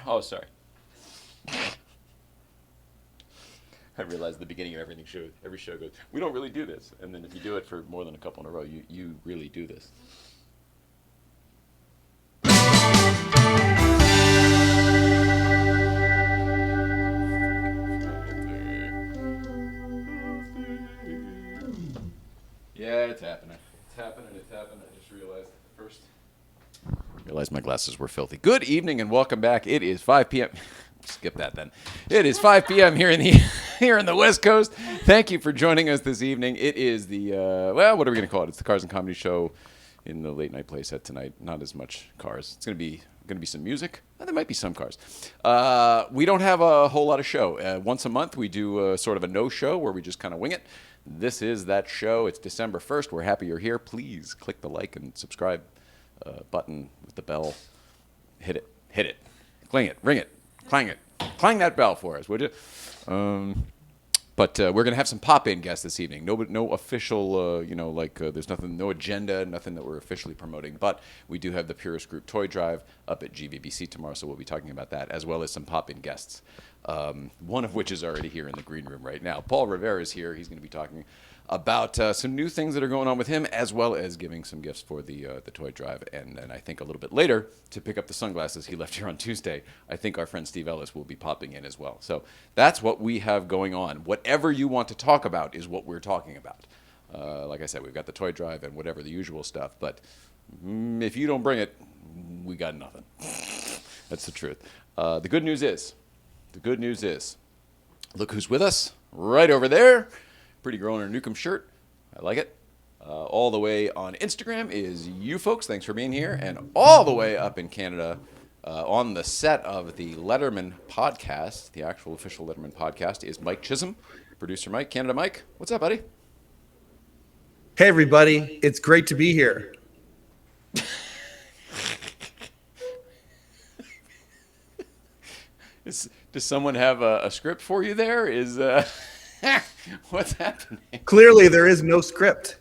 Oh, sorry. I realized the beginning of every show goes, we don't really do this. And then if you do it for more than a couple in a row, you really do this. Yeah, it's happening. It's happening. It's happening. I just realized first. Realized my glasses were filthy. Good evening and welcome back. It is 5 p.m. Skip that then. It is 5 p.m. here in the here in the West Coast. Thank you for joining us this evening. It is the what are we going to call it? It's the Cars and Comedy Show in the late night playset tonight. Not as much cars. It's going to be some music. There might be some cars. We don't have a whole lot of show. Once a month we do sort of a no show where we just kind of wing it. This is that show. It's December 1st. We're happy you're here. Please click the like and subscribe button with the bell. Hit it, clang it, ring it, clang it, clang that bell for us, would you? But we're gonna have some pop-in guests this evening. No official, there's nothing, no agenda, nothing that we're officially promoting. But we do have the Purist Group Toy Drive up at GVBC tomorrow, so we'll be talking about that as well as some pop-in guests. One of which is already here in the green room right now. Paul Rivera is here. He's going to be talking about some new things that are going on with him, as well as giving some gifts for the toy drive. And then I think a little bit later, to pick up the sunglasses he left here on Tuesday, I think our friend Steve Ellis will be popping in as well. So that's what we have going on. Whatever you want to talk about is what we're talking about. Like I said, we've got the toy drive and whatever the usual stuff. But if you don't bring it, we got nothing. That's the truth. The good news is, look who's with us right over there. Pretty girl in her Newcomb shirt. I like it. All the way on Instagram is you folks. Thanks for being here. And all the way up in Canada on the set of the Letterman podcast, the actual official Letterman podcast, is Mike Chisholm, producer Mike. Canada Mike, what's up, buddy? Hey, everybody. It's great to be here. Does someone have a script for you there? What's happening? Clearly, there is no script.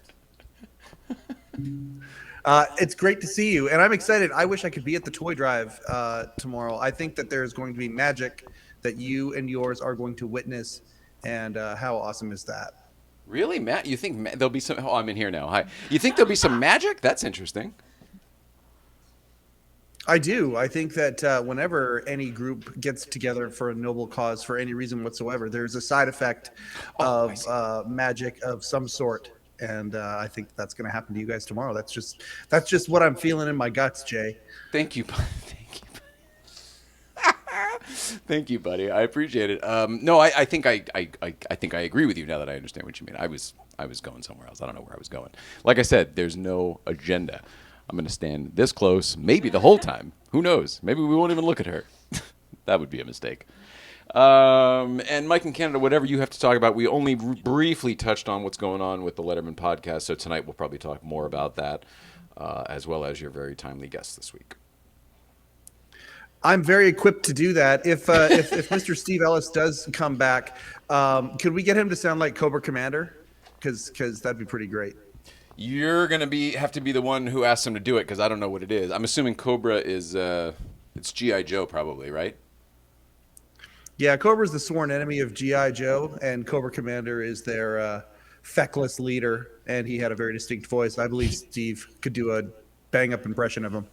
It's great to see you, and I'm excited. I wish I could be at the toy drive tomorrow. I think that there's going to be magic that you and yours are going to witness, and how awesome is that? Really, Matt? You think there'll be some... Oh, I'm in here now. Hi. You think there'll be some magic? That's interesting. I do. I think that whenever any group gets together for a noble cause for any reason whatsoever, there's a side effect of magic of some sort, and I think that's going to happen to you guys tomorrow. That's just what I'm feeling in my guts, Jay. Thank you. Thank you, buddy. I appreciate it. No, I think I think I agree with you now that I understand what you mean. I was going somewhere else. I don't know where I was going. Like I said, there's no agenda. I'm going to stand this close, maybe the whole time. Who knows? Maybe we won't even look at her. That would be a mistake. And Mike in Canada, whatever you have to talk about, we only briefly touched on what's going on with the Letterman podcast, so tonight we'll probably talk more about that, as well as your very timely guest this week. I'm very equipped to do that. If Mr. Steve Ellis does come back, could we get him to sound like Cobra Commander? Because that'd be pretty great. You're gonna have to be the one who asks him to do it because I don't know what it is. I'm assuming Cobra is it's G.I. Joe probably, right? Yeah, Cobra's the sworn enemy of G.I. Joe, and Cobra Commander is their feckless leader, and he had a very distinct voice. I believe Steve could do a bang-up impression of him.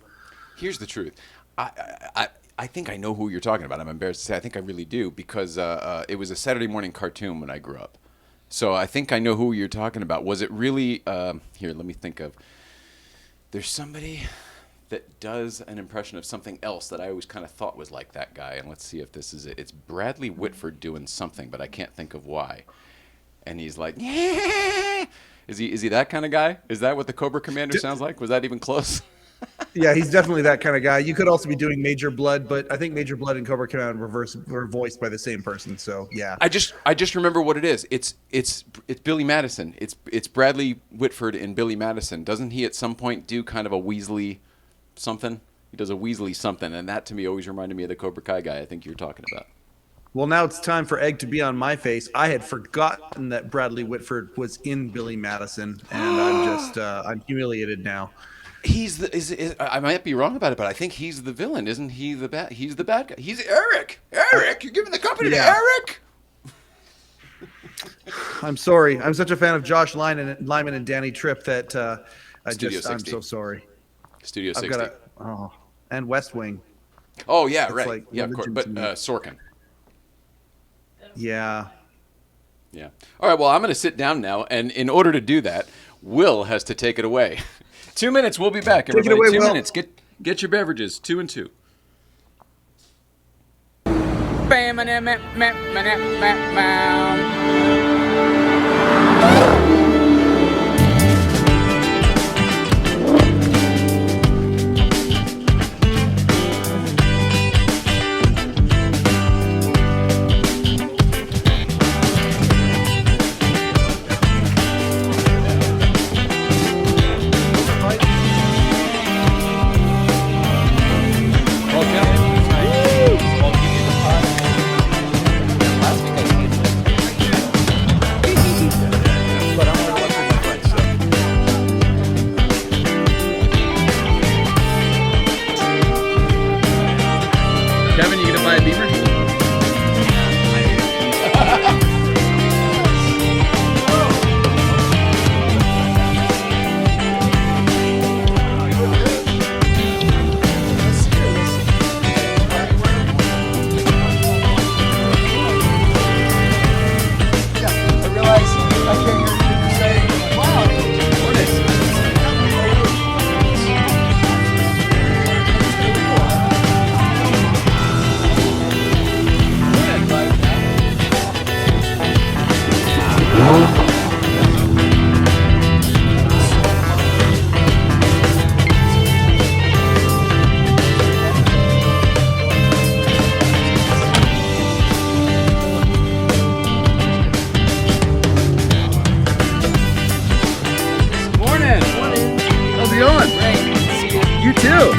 Here's the truth. I think I know who you're talking about. I'm embarrassed to say I think I really do because it was a Saturday morning cartoon when I grew up. So I think I know who you're talking about. Was it really... here, let me think of... There's somebody that does an impression of something else that I always kind of thought was like that guy. And let's see if this is it. It's Bradley Whitford doing something, but I can't think of why. And he's like... Yeah! Is he that kind of guy? Is that what the Cobra Commander sounds like? Was that even close? Yeah, he's definitely that kind of guy. You could also be doing Major Blood, but I think Major Blood and Cobra Commander were voiced by the same person. So yeah, I just remember what it is. It's Billy Madison. It's Bradley Whitford and Billy Madison. Doesn't he at some point do kind of a Weasley something? He does a Weasley something, and that to me always reminded me of the Cobra Kai guy I think you're talking about. Well, now it's time for egg to be on my face. I had forgotten that Bradley Whitford was in Billy Madison, and I'm humiliated now. I might be wrong about it, but I think he's the villain, isn't he? He's the bad guy. He's Eric. Eric, you're giving the company to Eric. I'm sorry. I'm such a fan of Josh Lyman and Danny Tripp that I'm so sorry. Studio 60. And West Wing. Oh yeah, It's right. like Yeah, of course. religion But to me. Sorkin. Yeah. Yeah. All right. Well, I'm going to sit down now, and in order to do that, Will has to take it away. 2 minutes. We'll be back. Everybody. Take it away, 2 Will. minutes. Get your beverages. 2 and 2. Kevin, you gonna buy a Beamer? You too.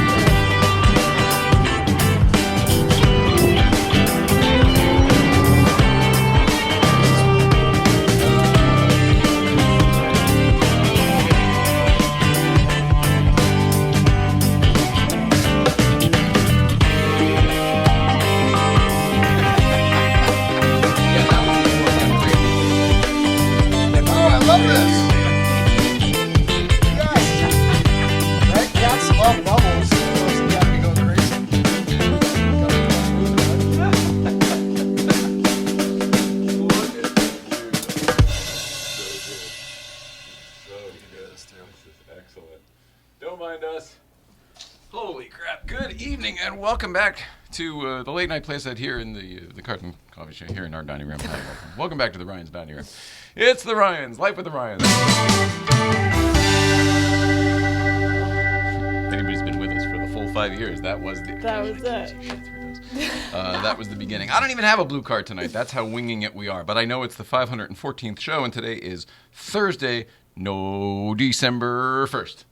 Welcome back to the late night playset here in the Carton Coffee Show here in our dining room. Welcome back to the Ryans dining room. It's the Ryans, Life with the Ryans. If anybody's been with us for the full 5 years, that was it. That was the beginning. I don't even have a blue card tonight. That's how winging it we are. But I know it's the 514th show, and today is Thursday, December 1st,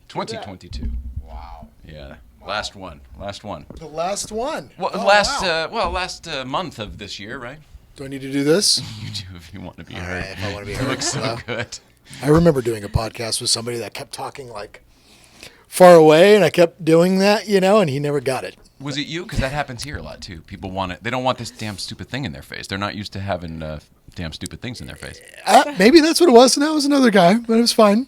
2022. Wow. Yeah. Last one. The last one. Well, Oh, last month of this year, right? Do I need to do this? You do if you want to be All heard. right, if I want to be You heard. look so good. I remember doing a podcast with somebody that kept talking like far away, and I kept doing that, and he never got it. Was it you? Because that happens here a lot too. People want it. They don't want this damn stupid thing in their face. They're not used to having damn stupid things in their face. Maybe that's what it was, and that was another guy, but it was fine.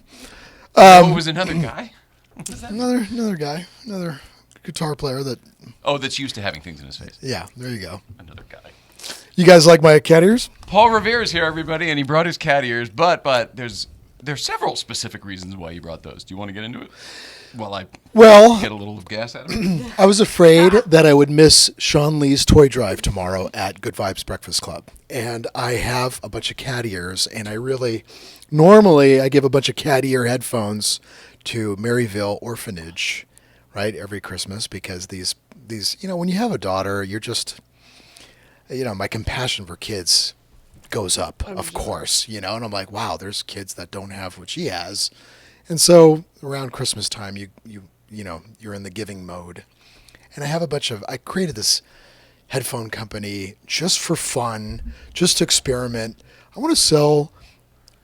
It was another guy? What was that? Another guy, another guitar player that. Oh, that's used to having things in his face. Yeah, there you go. Another guy. You guys like my cat ears? Paul Rivera's here, everybody, and he brought his cat ears. But there's several specific reasons why he brought those. Do you want to get into it? While I get a little gas out of it. I was afraid that I would miss Sean Lee's toy drive tomorrow at Good Vibes Breakfast Club. And I have a bunch of cat ears, and normally I give a bunch of cat ear headphones to Maryville Orphanage, right, every Christmas, because these when you have a daughter, you're just, my compassion for kids goes up, of course, and I'm like, wow, there's kids that don't have what she has. And so around Christmas time, you're in the giving mode. And I created this headphone company just for fun, just to experiment. I want to sell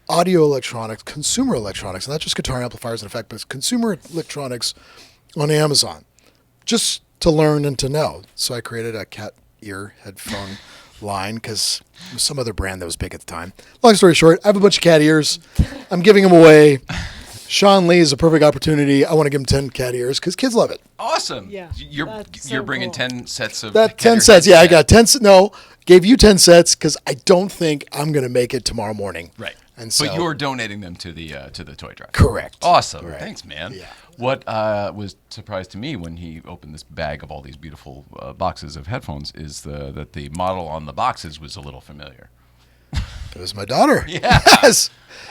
audio electronics, consumer electronics, not just guitar amplifiers in effect, but consumer electronics on Amazon, just to learn and to know. So I created a cat ear headphone line because it was some other brand that was big at the time. Long story short, I have a bunch of cat ears. I'm giving them away. Sean Lee is a perfect opportunity. I want to give him 10 cat ears because kids love it. Awesome. Yeah, You're that's so bringing cool. 10 sets of That cat 10 ear sets. heads? Yeah, I got 10. No, gave you 10 sets because I don't think I'm going to make it tomorrow morning. Right. And so, but you're donating them to the toy drive. correct. Awesome. Right. Thanks, man. Yeah. What was surprised to me when he opened this bag of all these beautiful boxes of headphones is that the model on the boxes was a little familiar. It was my daughter. Yeah. Yes.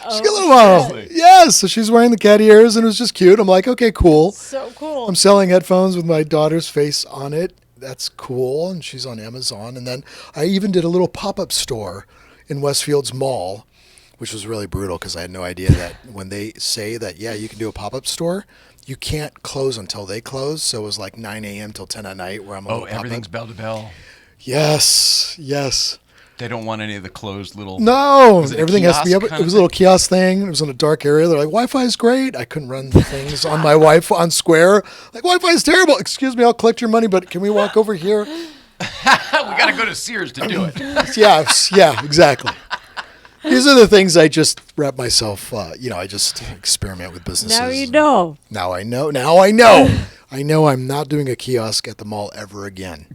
She's got a little model. seriously? Yes. So she's wearing the cat ears and it was just cute. I'm like, okay, cool. So cool. I'm selling headphones with my daughter's face on it. That's cool. And she's on Amazon. And then I even did a little pop-up store in Westfield's Mall, which was really brutal because I had no idea that when they say that, yeah, you can do a pop-up store, you can't close until they close. So it was like 9 a.m. till 10 at night where I'm a Oh, little pop-up. everything's bell to bell. Yes. Yes. They don't want any of the closed little. No, Was it a everything has to be up. kiosk It kind was of a little kiosk thing. It was in a dark area. They're like, Wi-Fi is great. I couldn't run the things on my Wi-Fi on Square. Like, Wi-Fi is terrible. Excuse me, I'll collect your money, but can we walk over here? We got to go to Sears to do it. Yeah, exactly. These are the things I just wrap myself, I just experiment with businesses. Now you know. Now I know. Now I know. I know I'm not doing a kiosk at the mall ever again.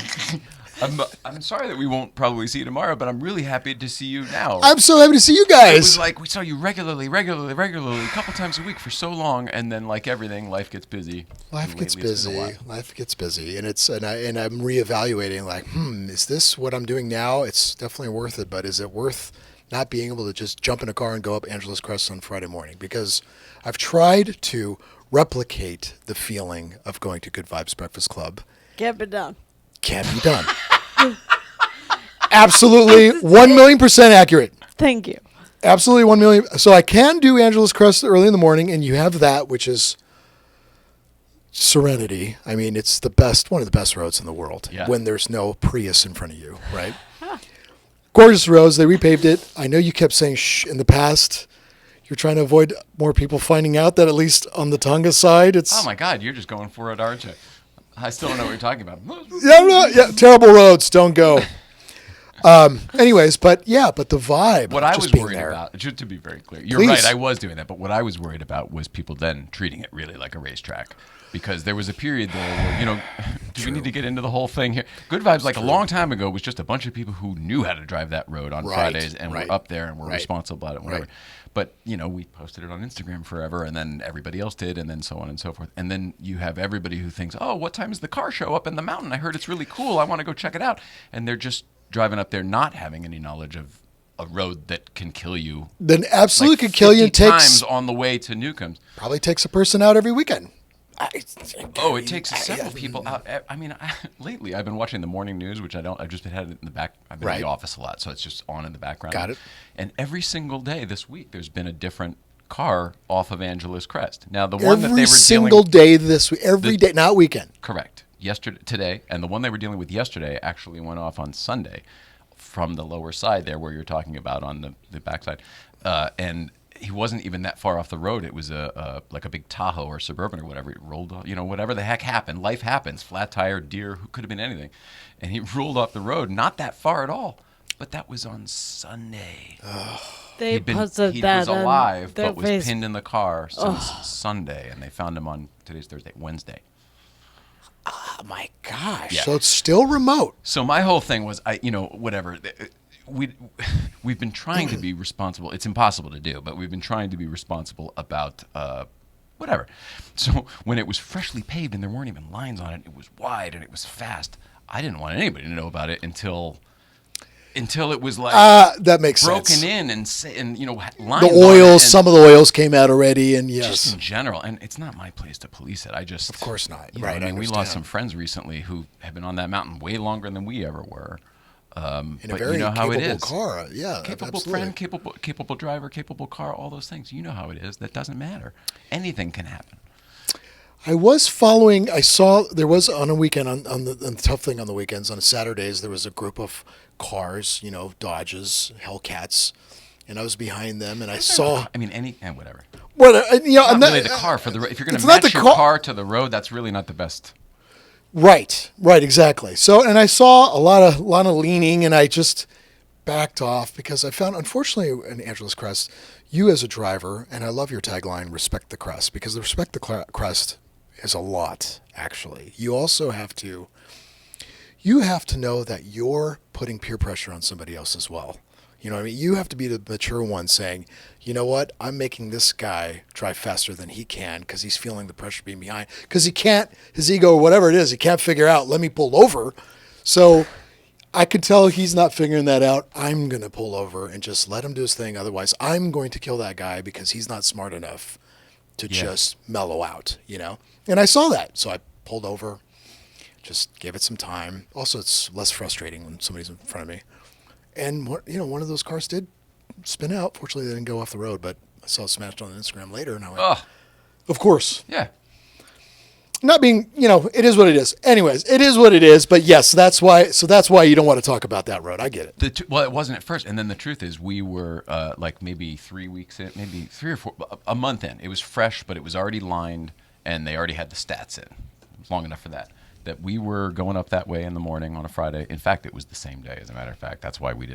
I'm sorry that we won't probably see you tomorrow, but I'm really happy to see you now. I'm so happy to see you It guys. was like we saw you regularly, a couple times a week for so long, and then like everything, life gets busy. Life And gets lately it's been a busy. while. Life gets busy, and I'm reevaluating. Like, is this what I'm doing now? It's definitely worth it, but is it worth not being able to just jump in a car and go up Angeles Crest on Friday morning? Because I've tried to replicate the feeling of going to Good Vibes Breakfast Club. Get it done. Can't be done. Absolutely 1,000,000% accurate. Thank you. Absolutely 1,000,000. So I can do Angeles Crest early in the morning, and you have that, which is serenity. I mean, it's one of the best roads in the world Yeah. when there's no Prius in front of you, right? Gorgeous roads. They repaved it. I know you kept saying shh in the past. You're trying to avoid more people finding out that at least on the Tonga side, it's Oh my God, you're just going for it, aren't you? I still don't know what you're talking about. terrible roads. Don't go. Anyways, but the vibe. What of I just was being worried there. about, just to be very clear, you're Please. right, I was doing that, but what I was worried about was people then treating it really like a racetrack. Because there was a period there where, do we need to get into the whole thing here? Good Vibes, like a long time ago, was just a bunch of people who knew how to drive that road on Right, Fridays and right, were up there and were right, responsible about it, whatever. right. But, we posted it on Instagram forever, and then everybody else did, and then so on and so forth. And then you have everybody who thinks, oh, what time is the car show up in the mountain? I heard it's really cool. I want to go check it out. And they're just driving up there not having any knowledge of a road that can kill you. Then absolutely Like could kill you and 50 takes times on the way to Newcombs. probably takes a person out every weekend. Oh, it takes several people out. I mean, lately I've been watching the morning news, which I've just had it in the back. I've been in Right. the office a lot, so it's just on in the background. Got it. And every single day this week, there's been a different car off of Angeles Crest. Now, the one that they Every were single dealing day this week, every day, not weekend. correct today, and the one they were dealing with yesterday actually went off on Sunday from the lower side there, where you're talking about on the backside, and he wasn't even that far off the road. It was like a big Tahoe or Suburban or whatever. It rolled off, whatever the heck happened. Life happens. Flat tire, deer, who could have been anything. And he rolled off the road, not that far at all. But that was on Sunday. They posted He that was alive, on their but was face. pinned in the car since Sunday. And they found him on, today's Thursday, Wednesday. Oh my gosh! Yeah. So it's still remote. So my whole thing was, whatever. We've been trying to be responsible. It's impossible to do, but we've been trying to be responsible about whatever. So when it was freshly paved and there weren't even lines on it, it was wide and it was fast. I didn't want anybody to know about it until it was like That makes broken sense. in and lines The on it oils, and some of the oils came out already, and just yes, in general. And it's not my place to police it. Of course not. You know Right, what I I mean, we lost understand. some friends recently who have been on that mountain way longer than we ever were. in But a very you know how it capable is. car. Yeah, Capable absolutely. friend, capable driver, capable car, all those things. You know how it is. That doesn't matter. Anything can happen. I was following. I saw there was on a weekend on the tough thing on the weekends on Saturdays there was a group of cars, Dodges, Hellcats, and I was behind them, and I saw. I mean, whatever. Well, I'm Not really the car for the road. If you're going it's to not match the your car to the road, that's really not the best. Right, exactly. So, and I saw a lot of leaning, and I just backed off because I found, unfortunately, in Angeles Crest, you as a driver, and I love your tagline, respect the crest, because the respect the crest is a lot, actually. You also have to know that you're putting peer pressure on somebody else as well. You know what I mean? You have to be the mature one saying, you know what? I'm making this guy drive faster than he can because he's feeling the pressure being behind. Because he can't, his ego or whatever it is, he can't figure out, let me pull over. So I could tell he's not figuring that out. I'm going to pull over and just let him do his thing. Otherwise, I'm going to kill that guy because he's not smart enough to just mellow out, you know? And I saw that. So I pulled over, just gave it some time. Also, it's less frustrating when somebody's in front of me. And one of those cars did spin out. Fortunately, they didn't go off the road, but I saw it smashed on Instagram later, and I went, of course. Yeah. Not being, it is what it is. Anyways, it is what it is. But yes, that's why you don't want to talk about that road. I get it. Well, it wasn't at first. And then the truth is we were like maybe 3 weeks in, maybe 3 or 4, a month in. It was fresh, but it was already lined, and they already had the stats in. It was long enough for that we were going up that way in the morning on a Friday. In fact, it was the same day, as a matter of fact. That's why we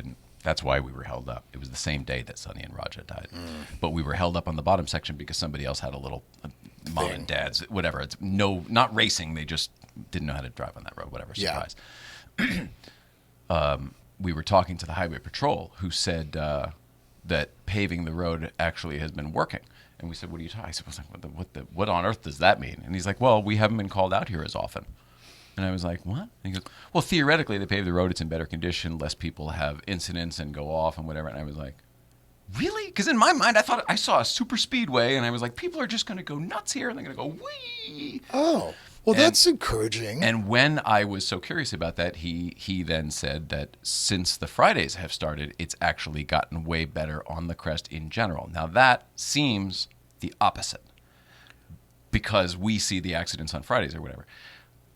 were held up. It was the same day that Sonny and Raja died. But we were held up on the bottom section because somebody else had a little mom and dad's, whatever. It's not racing. They just didn't know how to drive on that road, whatever. Surprise. We were talking to the highway patrol who said that paving the road actually has been working. And we said, what are you talking? I said, what on earth does that mean? And he's like, well, we haven't been called out here as often. And I was like, what? And he goes, well, theoretically, they pave the road. It's in better condition. Less people have incidents and go off and whatever. And I was like, really? Because in my mind, I thought I saw a super speedway. And I was like, people are just going to go nuts here. And they're going to go, wee. Oh, well, that's encouraging. And when I was so curious about that, he then said that since the Fridays have started, it's actually gotten way better on the crest in general. Now, that seems the opposite because we see the accidents on Fridays or whatever.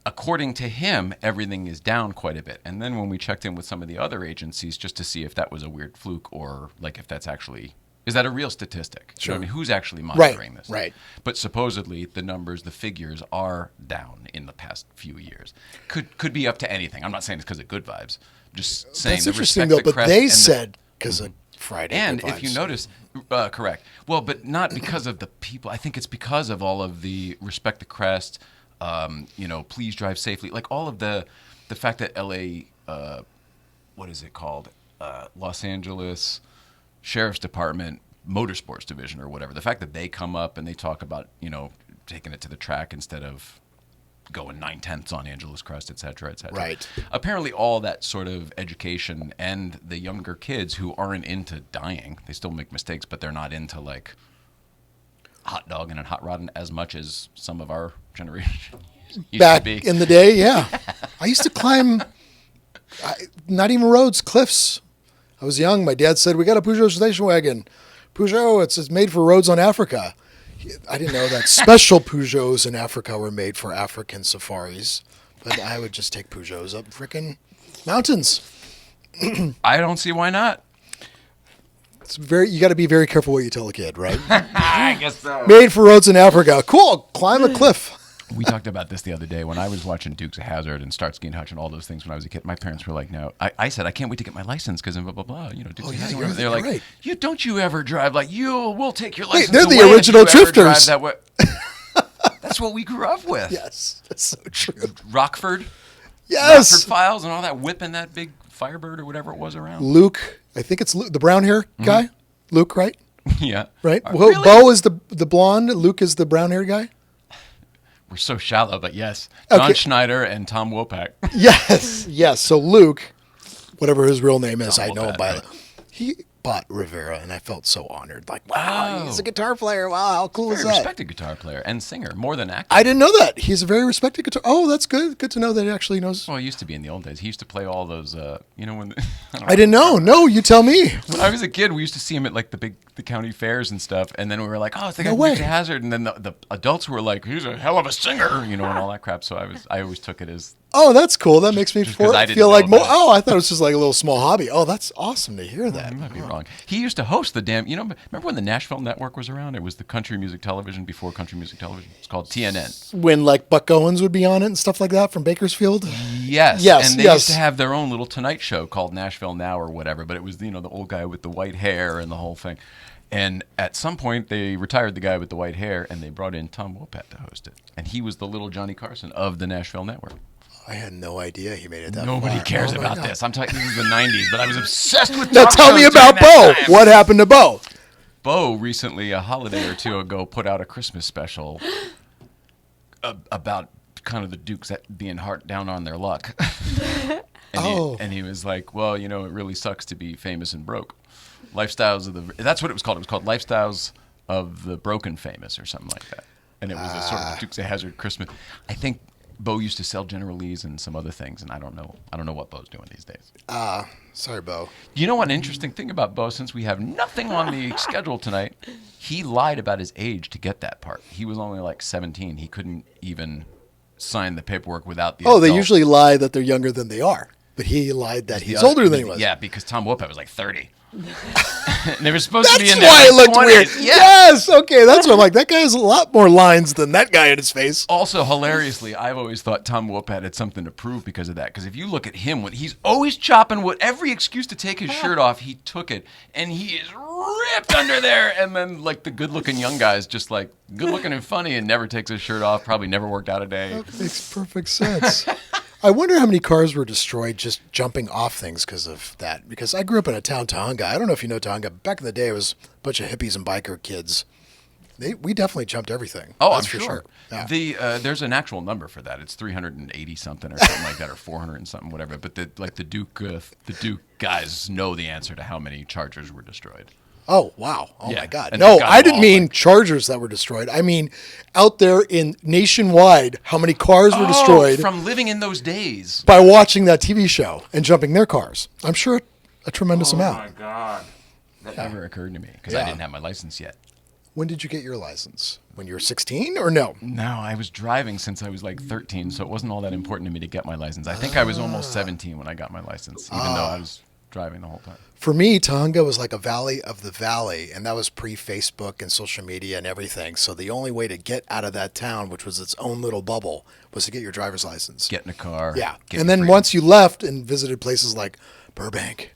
According to him, everything is down quite a bit. And then when we checked in with some of the other agencies just to see if that was a weird fluke or like if that's actually, is that a real statistic? Sure. I mean, who's actually monitoring this? Right. But supposedly the figures are down in the past few years. Could be up to anything. I'm not saying it's because of good vibes. I'm just saying that's interesting though. But they said because of Friday. And if you notice, correct. Well, but not because of the people. I think it's because of all of the respect the crest. Please drive safely. Like all of the fact that LA, what is it called? Los Angeles Sheriff's Department Motorsports Division or whatever. The fact that they come up and they talk about, taking it to the track instead of going 9/10 on Angeles Crest, et cetera, et cetera. Right. Apparently all that sort of education and the younger kids who aren't into dying, they still make mistakes, but they're not into like hot dogging and hot rodding as much as some of our generation used back to be. in the day. Yeah, I used to climb not even roads, cliffs. I was young. My dad said, we got a Peugeot station wagon. Peugeot, it's made for roads on Africa. I didn't know that special Peugeots in Africa were made for African safaris, but I would just take Peugeots up frickin' mountains. I don't see why not. You got to be very careful what you tell a kid, right? I guess so. Made for roads in Africa. Cool. Climb a cliff. We talked about this the other day when I was watching Dukes of Hazzard and Starsky and Hutch and all those things when I was a kid. My parents were like, "No." I said, "I can't wait to get my license because blah blah blah." Dukes of Hazzard. They're like, right. Don't you ever drive like you? We'll take your license. They're the away if original you ever drive drifters. That way. That's what we grew up with. Yes, that's so true. Rockford. Yes. Rockford Files and all that, whipping that big Firebird or whatever it was around. Luke, I think it's Luke, the brown hair guy. Mm-hmm. Luke, right? Yeah. Right. Really? Bo is the blonde. Luke is the brown hair guy. We're so shallow, but yes. John Schneider and Tom Wopak. Yes. So Luke, whatever his real name is, Tom I know Wopat, by right. he bought Rivera, and I felt so honored. Like, wow, he's a guitar player. Wow, how cool Very is that? respected guitar player and singer, more than actor. I didn't know that. He's a very respected guitar. Oh, that's good. Good to know that he actually knows. Well, he used to be in the old days. He used to play all those, when... I didn't know. No, you tell me. When I was a kid, we used to see him at like the big the county fairs and stuff, and then we were like, oh, it's the guy No from way. Dukes of Hazzard, and then the adults were like, he's a hell of a singer, and all that crap. So I always took it as Oh, that's cool. That makes me just 'cause I didn't feel know like more. about it. Oh, I thought it was just like a little small hobby. Oh, that's awesome to hear that. You might be wrong. He used to host the damn. Remember when the Nashville Network was around? It was the country music television before country music television. It's called TNN. When like Buck Owens would be on it and stuff like that from Bakersfield. Yes. Yes, And they yes. used to have their own little Tonight Show called Nashville Now or whatever. But it was the old guy with the white hair and the whole thing. And at some point they retired the guy with the white hair and they brought in Tom Wopat to host it. And he was the little Johnny Carson of the Nashville Network. I had no idea he made it that Nobody far. cares Oh my about God. this. I'm talking. This is the '90s, but I was obsessed with. Now talk tell me shows about during Bo. that time. What happened to Bo? Bo recently, a holiday or two ago, put out a Christmas special about kind of the Dukes being hard down on their luck. And he was like, well, it really sucks to be famous and broke. Lifestyles of the. That's what it was called. It was called Lifestyles of the Broken Famous or something like that. And it was a sort of Dukes of Hazzard Christmas. I think Bo used to sell General Lee's and some other things, and I don't know what Bo's doing these days. Sorry, Bo. You know what? An interesting thing about Bo, since we have nothing on the schedule tonight, he lied about his age to get that part. He was only like 17. He couldn't even sign the paperwork without the. Oh, they adult. usually lie that they're younger than they are, but he lied that he's The other- older than he was. Yeah, because Tom Wopat was like 30. And they were supposed to be That's in their why it looked 20s. weird. Yeah. Yes. Okay. That's what I'm like. That guy has a lot more lines than that guy in his face. Also, hilariously, I've always thought Tom Wopat had something to prove because of that. Because if you look at him, when he's always chopping with every excuse to take his shirt off, he took it, and he is ripped under there. And then, like the good-looking young guy's just like good-looking and funny, and never takes his shirt off. Probably never worked out a day. That makes perfect sense. I wonder how many cars were destroyed just jumping off things because of that. Because I grew up in a town, Tonga. I don't know if you know Tonga. Back in the day, it was a bunch of hippies and biker kids. We definitely jumped everything. Oh, that's I'm for sure. Yeah. There's an actual number for that. It's 380 something or something like that, or 400 and something, whatever. But the Duke guys know the answer to how many Chargers were destroyed. Oh, wow. Oh, Yeah, my God. and No, they've got I them didn't all, mean like- Chargers that were destroyed. I mean, out there in nationwide, how many cars were destroyed from living in those days. by watching that TV show and jumping their cars. I'm sure a tremendous amount. God, that never occurred to me because Yeah. I didn't have my license yet. When did you get your license? When you were 16 or no? No, I was driving since I was like 13, so it wasn't all that important to me to get my license. I think I was almost 17 when I got my license, even though I was driving the whole time. For me, Tonga was like a valley of the valley, and that was pre-Facebook and social media and everything. So the only way to get out of that town, which was its own little bubble, was to get your driver's license. Get in a car. Yeah. get And your then freedom. once you left and visited places like Burbank,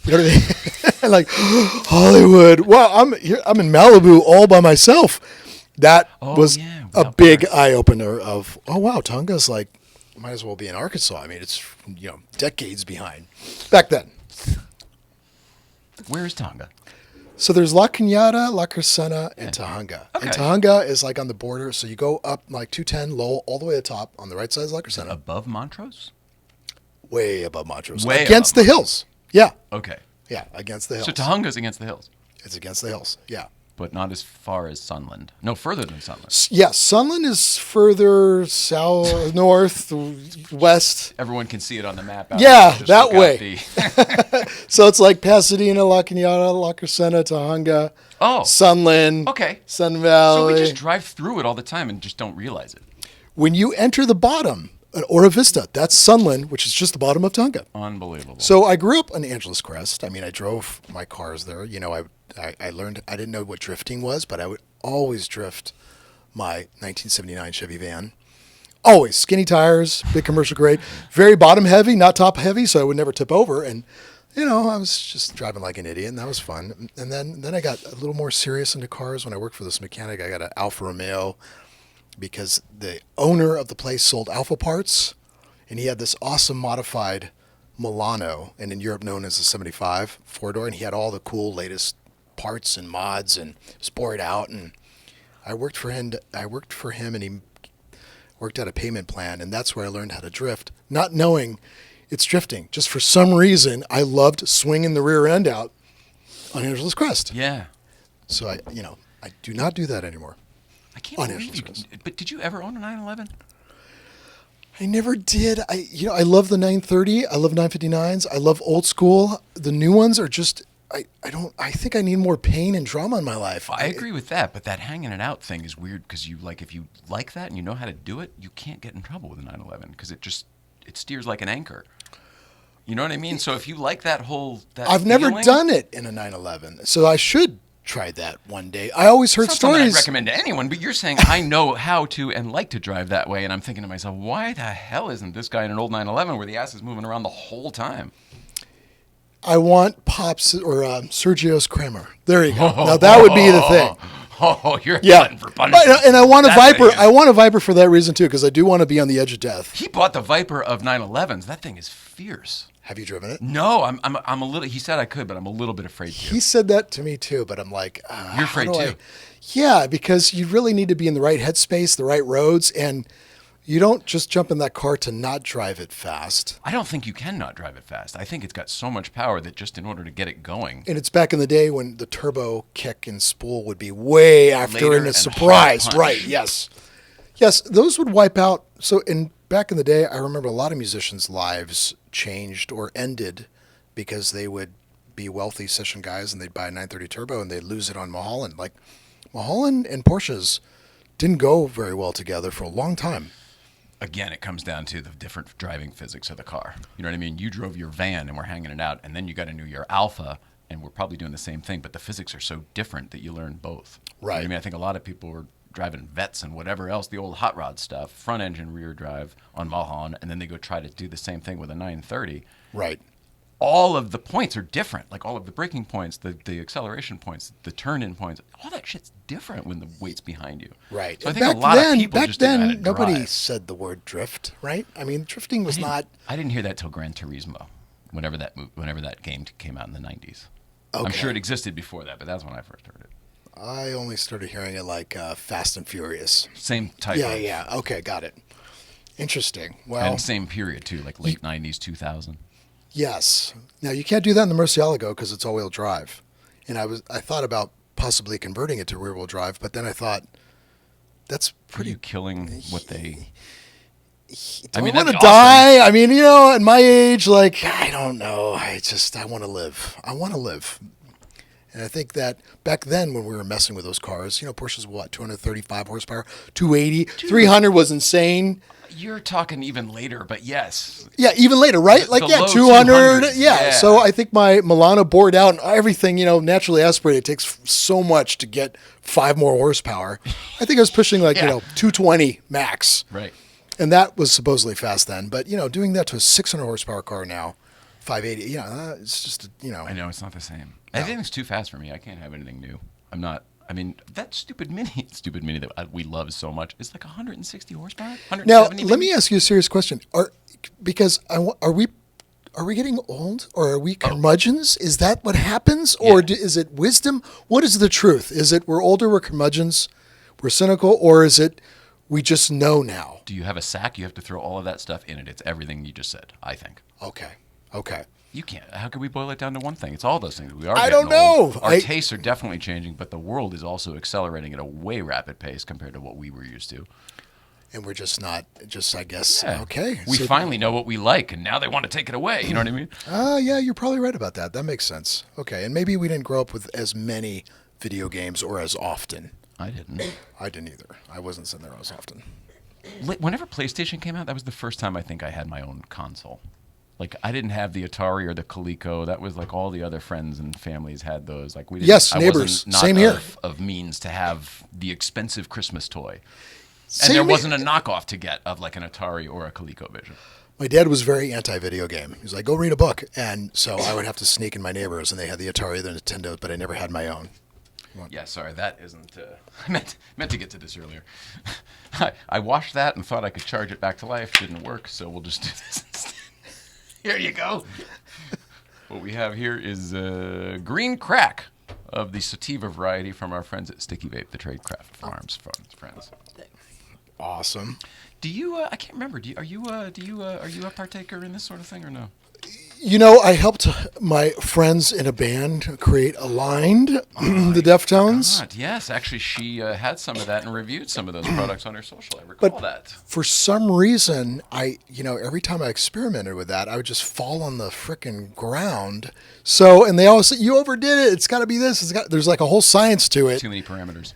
you know what I mean? Like Hollywood. Well, I'm here. I'm in Malibu all by myself. That was yeah, a out big there. eye opener of, oh wow, Tonga's like, might as well be in Arkansas. I mean, it's decades behind back then. Where is Tonga? So there's La Cañada, La Crescenta, and Tahunga. Okay. And Tahunga is like on the border. So you go up like 210 Lowell all the way to the top on the right side of La Crescenta, Above Montrose? way above Montrose, Way against above the hills. Yeah, Okay. yeah, against the hills. So Tahunga's against the hills, It's against the hills. Yeah. but not as far as Sunland. No, further than Sunland. Yeah, Sunland is further south, north, west. Everyone can see it on the map. out Yeah, there. Just that look out way. the- So it's like Pasadena, La Cañada, La Crescenta, Tahunga, Oh, Sunland, okay. Sun So Valley. we just drive through it all the time and just don't realize it. When you enter the bottom, Ora Vista, that's Sunland, which is just the bottom of Tonga. Unbelievable. So I grew up on Angeles Crest. I mean, I drove my cars there. I learned, I didn't know what drifting was, but I would always drift my 1979 Chevy van. Always skinny tires, big commercial grade, very bottom heavy, not top heavy, so I would never tip over. And I was just driving like an idiot, and that was fun. And then I got a little more serious into cars when I worked for this mechanic. I got an Alfa Romeo because the owner of the place sold Alfa parts, and he had this awesome modified Milano, and in Europe known as a 75 four-door, and he had all the cool latest parts and mods and sport out. And I worked for him, and he worked out a payment plan, and that's where I learned how to drift, not knowing it's drifting. Just for some reason, I loved swinging the rear end out on Angeles Crest. yeah. So I do not do that anymore. I can't On believe Angeles you. Crest. But did you ever own a 911? I never did. I love the 930. I love 959s. I love old school. The new ones are just I think I need more pain and drama in my life. I agree with that, but that hanging it out thing is weird because if you like that and you know how to do it, you can't get in trouble with a 911 because it steers like an anchor. You know what I mean? So if you like that I've never done it in a 911, so I should try that one day. I always heard stories. I'd recommend to anyone, but you're saying I know how to and like to drive that way, and I'm thinking to myself, why the hell isn't this guy in an old 911 where the ass is moving around the whole time? I want Pops or Sergio's Kramer. There you go. Now that would be the thing. Oh, you're glutton for punishment. And I want a Viper. I want a Viper for that reason too, because I do want to be on the edge of death. He bought the Viper of 911s. That thing is fierce. Have you driven it? No, I'm a little. He said I could, but I'm a little bit afraid to. He said that to me too, but I'm like, you're afraid too. Yeah, because you really need to be in the right headspace, the right roads, and you don't just jump in that car to not drive it fast. I don't think you can not drive it fast. I think it's got so much power that just in order to get it going. And it's back in the day when the turbo kick and spool would be way after and a surprise. Right, yes. Yes, those would wipe out. So back in the day, I remember a lot of musicians' lives changed or ended because they would be wealthy session guys and they'd buy a 930 turbo and they'd lose it on Mulholland. Like Mulholland and Porsches didn't go very well together for a long time. Again, it comes down to the different driving physics of the car. You know what I mean? You drove your van and we're hanging it out, and then you got into your Alpha, and we're probably doing the same thing, but the physics are so different that you learn both. Right. You know what I mean, I think a lot of people were driving Vets and whatever else, the old hot rod stuff, front engine, rear drive on Mulholland, and then they go try to do the same thing with a 930. Right. All of the points are different. Like all of the braking points, the acceleration points, the turn-in points, all that shit's different when the weight's behind you. Right. So I think a lot of people just didn't know how to nobody drive. said the word drift, right? I mean, drifting was not... I didn't hear that till Gran Turismo, whenever that game came out in the 90s. Okay. I'm sure it existed before that, but that's when I first heard it. I only started hearing it like Fast and Furious. Same type of... Yeah. Okay, got it. Interesting. Well, and same period, too, like late 90s, 2000. Yes. Now, you can't do that in the Murciélago because it's all-wheel drive. And I thought about possibly converting it to rear-wheel drive, but then I thought, that's pretty... Are you killing what they... I mean, I want to die. I mean, at my age, like, I don't know. I want to live. I want to live. And I think that back then when we were messing with those cars, Porsches were what, 235 horsepower, 280, 300 was insane. You're talking even later, but yes. Yeah, even later, right? The 200. Yeah. So I think my Milano bored out and everything, naturally aspirated. It takes so much to get 5 more horsepower. I think I was pushing 220 max. Right. And that was supposedly fast then. But, doing that to a 600 horsepower car now, 580, it's just, I know, it's not the same. No. Everything's too fast for me. I can't have anything new. I'm not... I mean, that stupid mini that we love so much is like 160 horsepower. 170 now, let me ask you a serious question. Are we getting old, or are we curmudgeons? Is that what happens, or is it wisdom? What is the truth? Is it we're older, we're curmudgeons, we're cynical, or is it we just know now? Do you have a sack? You have to throw all of that stuff in it. It's everything you just said, I think. Okay. You can't. How can we boil it down to one thing? It's all those things. We are. I don't know. Our tastes are definitely changing, but the world is also accelerating at a way rapid pace compared to what we were used to. And we're just not. I guess. Yeah. Okay. We finally know what we like, and now they want to take it away. You know what I mean? Yeah, you're probably right about that. That makes sense. Okay, and maybe we didn't grow up with as many video games or as often. I didn't. I didn't either. I wasn't sitting there as often. Whenever PlayStation came out, that was the first time I think I had my own console. Like, I didn't have the Atari or the Coleco. That was like all the other friends and families had those. Like, we didn't. Yes, I neighbors. Wasn't Same here. Of means to have the expensive Christmas toy. Same and there wasn't a knockoff to get of like an Atari or a ColecoVision. My dad was very anti-video game. He was like, go read a book. And so I would have to sneak in my neighbors, and they had the Atari, the Nintendo, but I never had my own. Yeah, sorry, that isn't... I meant to get to this earlier. I washed that and thought I could charge it back to life. Didn't work, so we'll just do this instead. Here you go. What we have here is green crack of the sativa variety from our friends at Sticky Vape, the Tradecraft Farms friends. Awesome. Do you? I can't remember. Are you a partaker in this sort of thing or no? I helped my friends in a band create Aligned, the Deftones. God, yes, actually, she had some of that and reviewed some of those products on her social. I recall that. For some reason, every time I experimented with that, I would just fall on the frickin' ground. So, and they always say, you overdid it. It's got to be this. There's like a whole science to it. Too many parameters.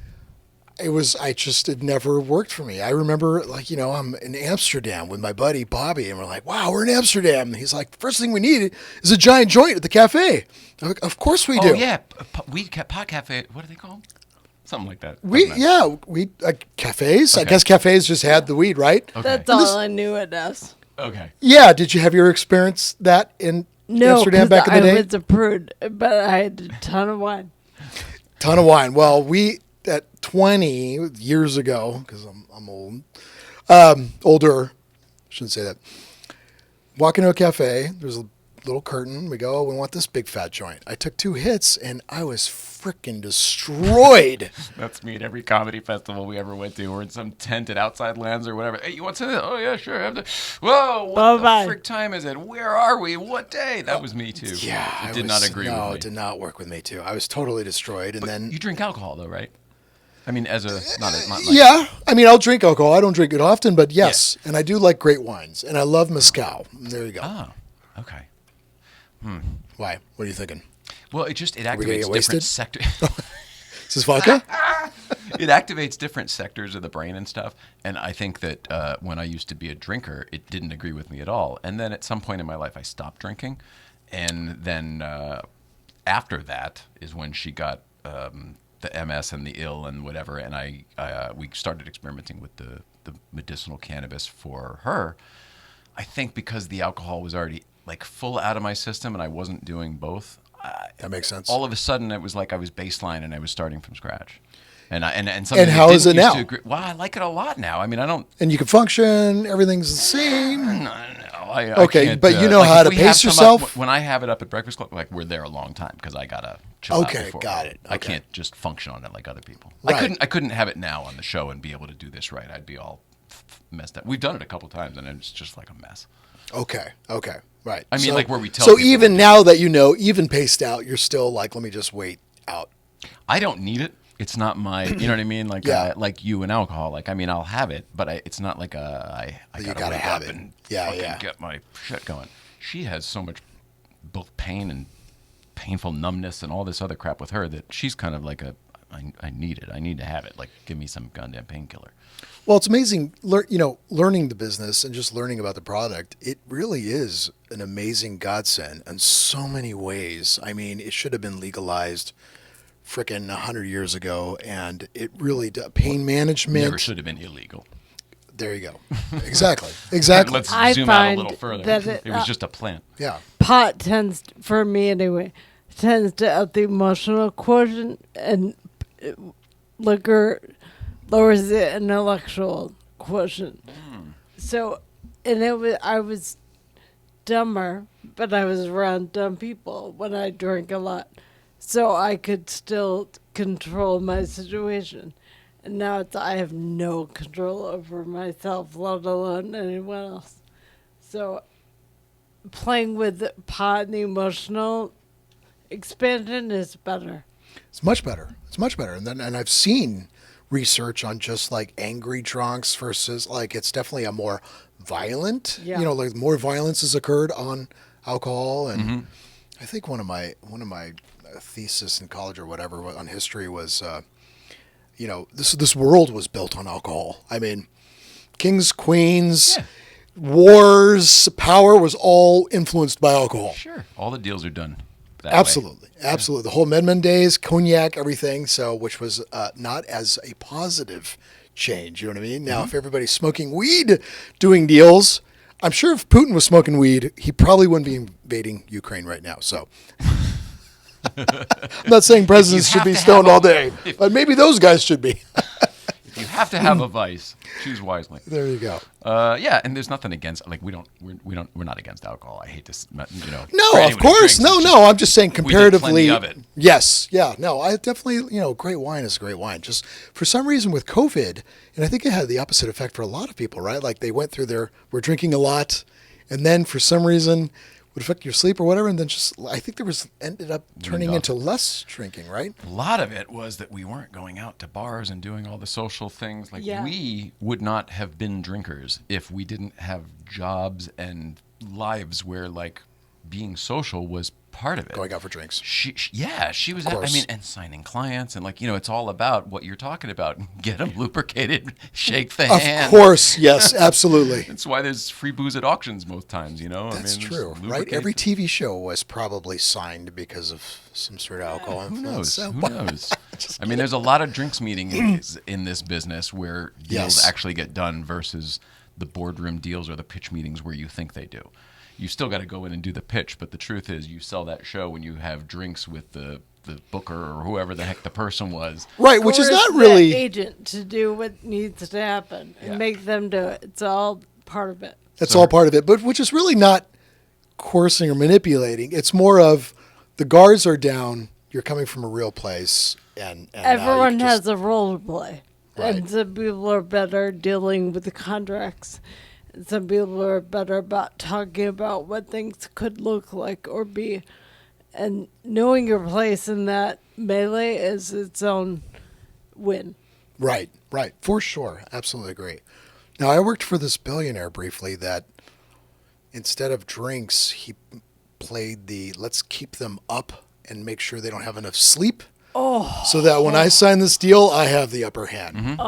It never worked for me. I remember, I'm in Amsterdam with my buddy Bobby, and we're like, wow, we're in Amsterdam. And he's like, first thing we need is a giant joint at the cafe. I'm like, of course we do. Oh, yeah. Pot Cafe. What do they call them? Something like that. Cafes. Okay. I guess cafes just had the weed, right? Okay. That's all I knew it as. Okay. Yeah. Did you have your experience that in Amsterdam back in the day? I was a prude, but I had a ton of wine. Ton of wine. Well, at 20 years ago, because I'm old, older, shouldn't say that. Walk into a cafe, there's a little curtain. We go, we want this big fat joint. I took 2 hits and I was freaking destroyed. That's me at every comedy festival we ever went to. We're in some tent at Outside Lands or whatever. Hey, you want some of that? Oh, yeah, sure. Whoa, what the frick time is it? Where are we? What day? That was me, too. Yeah. It did not agree with me. No, it did not work with me, too. I was totally destroyed. But you drink alcohol, though, right? I mean, yeah. I mean, I'll drink alcohol. I don't drink it often, but yes. Yeah. And I do like great wines. And I love mezcal. There you go. Oh, okay. Why? What are you thinking? Well, it activates different sectors. Is this vodka? It activates different sectors of the brain and stuff. And I think that when I used to be a drinker, it didn't agree with me at all. And then at some point in my life, I stopped drinking. And then after that is when she got the MS and the ill and whatever. And we started experimenting with the medicinal cannabis for her. I think because the alcohol was already full out of my system and I wasn't doing both. That makes sense. All of a sudden, it was like I was baseline and I was starting from scratch. And how is it now? Well, I like it a lot now. I mean, I don't. And you can function. Everything's the same. No. Okay, but you know how to pace yourself. When I have it up at Breakfast Club, we're there a long time because I gotta chill out before. Got it. I can't just function on it like other people. Right. I couldn't have it now on the show and be able to do this right. I'd be all messed up. We've done it a couple times and it's just like a mess. Okay. Right. I mean, where we tell. So even now that even paced out, you're still like, let me just wait out. I don't need it. It's not my, you know what I mean? Like you and alcohol. I'll have it, but it's not like I gotta have wake it. up and Yeah. get my shit going. She has so much both pain and painful numbness and all this other crap with her that she's kind of like I need it. I need to have it. Like, give me some goddamn painkiller. Well, it's amazing, learning the business and just learning about the product. It really is an amazing godsend in so many ways. I mean, it should have been legalized frickin' 100 years ago, and it really does. Pain management. Never should have been illegal. There you go. Exactly. Let's zoom out a little further. It was just a plant. Yeah. Pot tends, for me anyway, to up the emotional quotient, and liquor lowers the intellectual quotient. So, I was dumber, but I was around dumb people when I drank a lot. So I could still control my situation. And now I have no control over myself, let alone anyone else. So playing with pot and the emotional expansion is better. It's much better. And I've seen research on just like angry drunks versus it's definitely a more violent, more violence has occurred on alcohol. And I think one of my thesis in college or whatever on history was, this world was built on alcohol. I mean, kings, queens, wars, power was all influenced by alcohol. Sure. All the deals are done that Absolutely. way. Absolutely. The whole Medman days, cognac, everything. So, which was not as a positive change. You know what I mean? Now, if everybody's smoking weed doing deals, I'm sure if Putin was smoking weed, he probably wouldn't be invading Ukraine right now. So I'm not saying presidents should be stoned all day, but maybe those guys should be. If you have to have a vice, choose wisely. There you go. And there's nothing against we're not against alcohol. I hate to No, of course. No. I'm just saying comparatively. We did plenty of it. Yes. Yeah. No, I definitely, great wine is great wine. Just for some reason with COVID, and I think it had the opposite effect for a lot of people, right? Like they went through were drinking a lot, and then for some reason would affect your sleep or whatever, and then just I think there was ended up turning off. into less drinking, right? A lot of it was that we weren't going out to bars and doing all the social things. Like Yeah. we would not have been drinkers if we didn't have jobs and lives where like being social was part of it. Going out for drinks. She was. I course. mean, and signing clients and like it's all about what you're talking about. Get them lubricated, shake the hand. Of course, yes, absolutely. That's why there's free booze at auctions most times. That's true, right? lubricate- Every TV show was probably signed because of some sort of alcohol Who influence. knows? So- Who knows? I mean, there's a lot of drinks meetings in this business where deals Yes. actually get done versus the boardroom deals or the pitch meetings where you think they do. You still got to go in and do the pitch, but the truth is you sell that show when you have drinks with the booker or whoever the heck the person was. Right, which is Or not the really. agent to do what needs to happen and Yeah. make them do it. It's all part of it. That's all part of it, but which is really not coercing or manipulating. It's more of the guards are down. You're coming from a real place, and now you Everyone can just- has a role to play. Right. And some people are better dealing with the contracts. And some people are better about talking about what things could look like or be. And knowing your place in that melee is its own win. Right, for sure, absolutely agree. Now I worked for this billionaire briefly that instead of drinks, he played the let's keep them up and make sure they don't have enough sleep. So that when I sign this deal, I have the upper hand.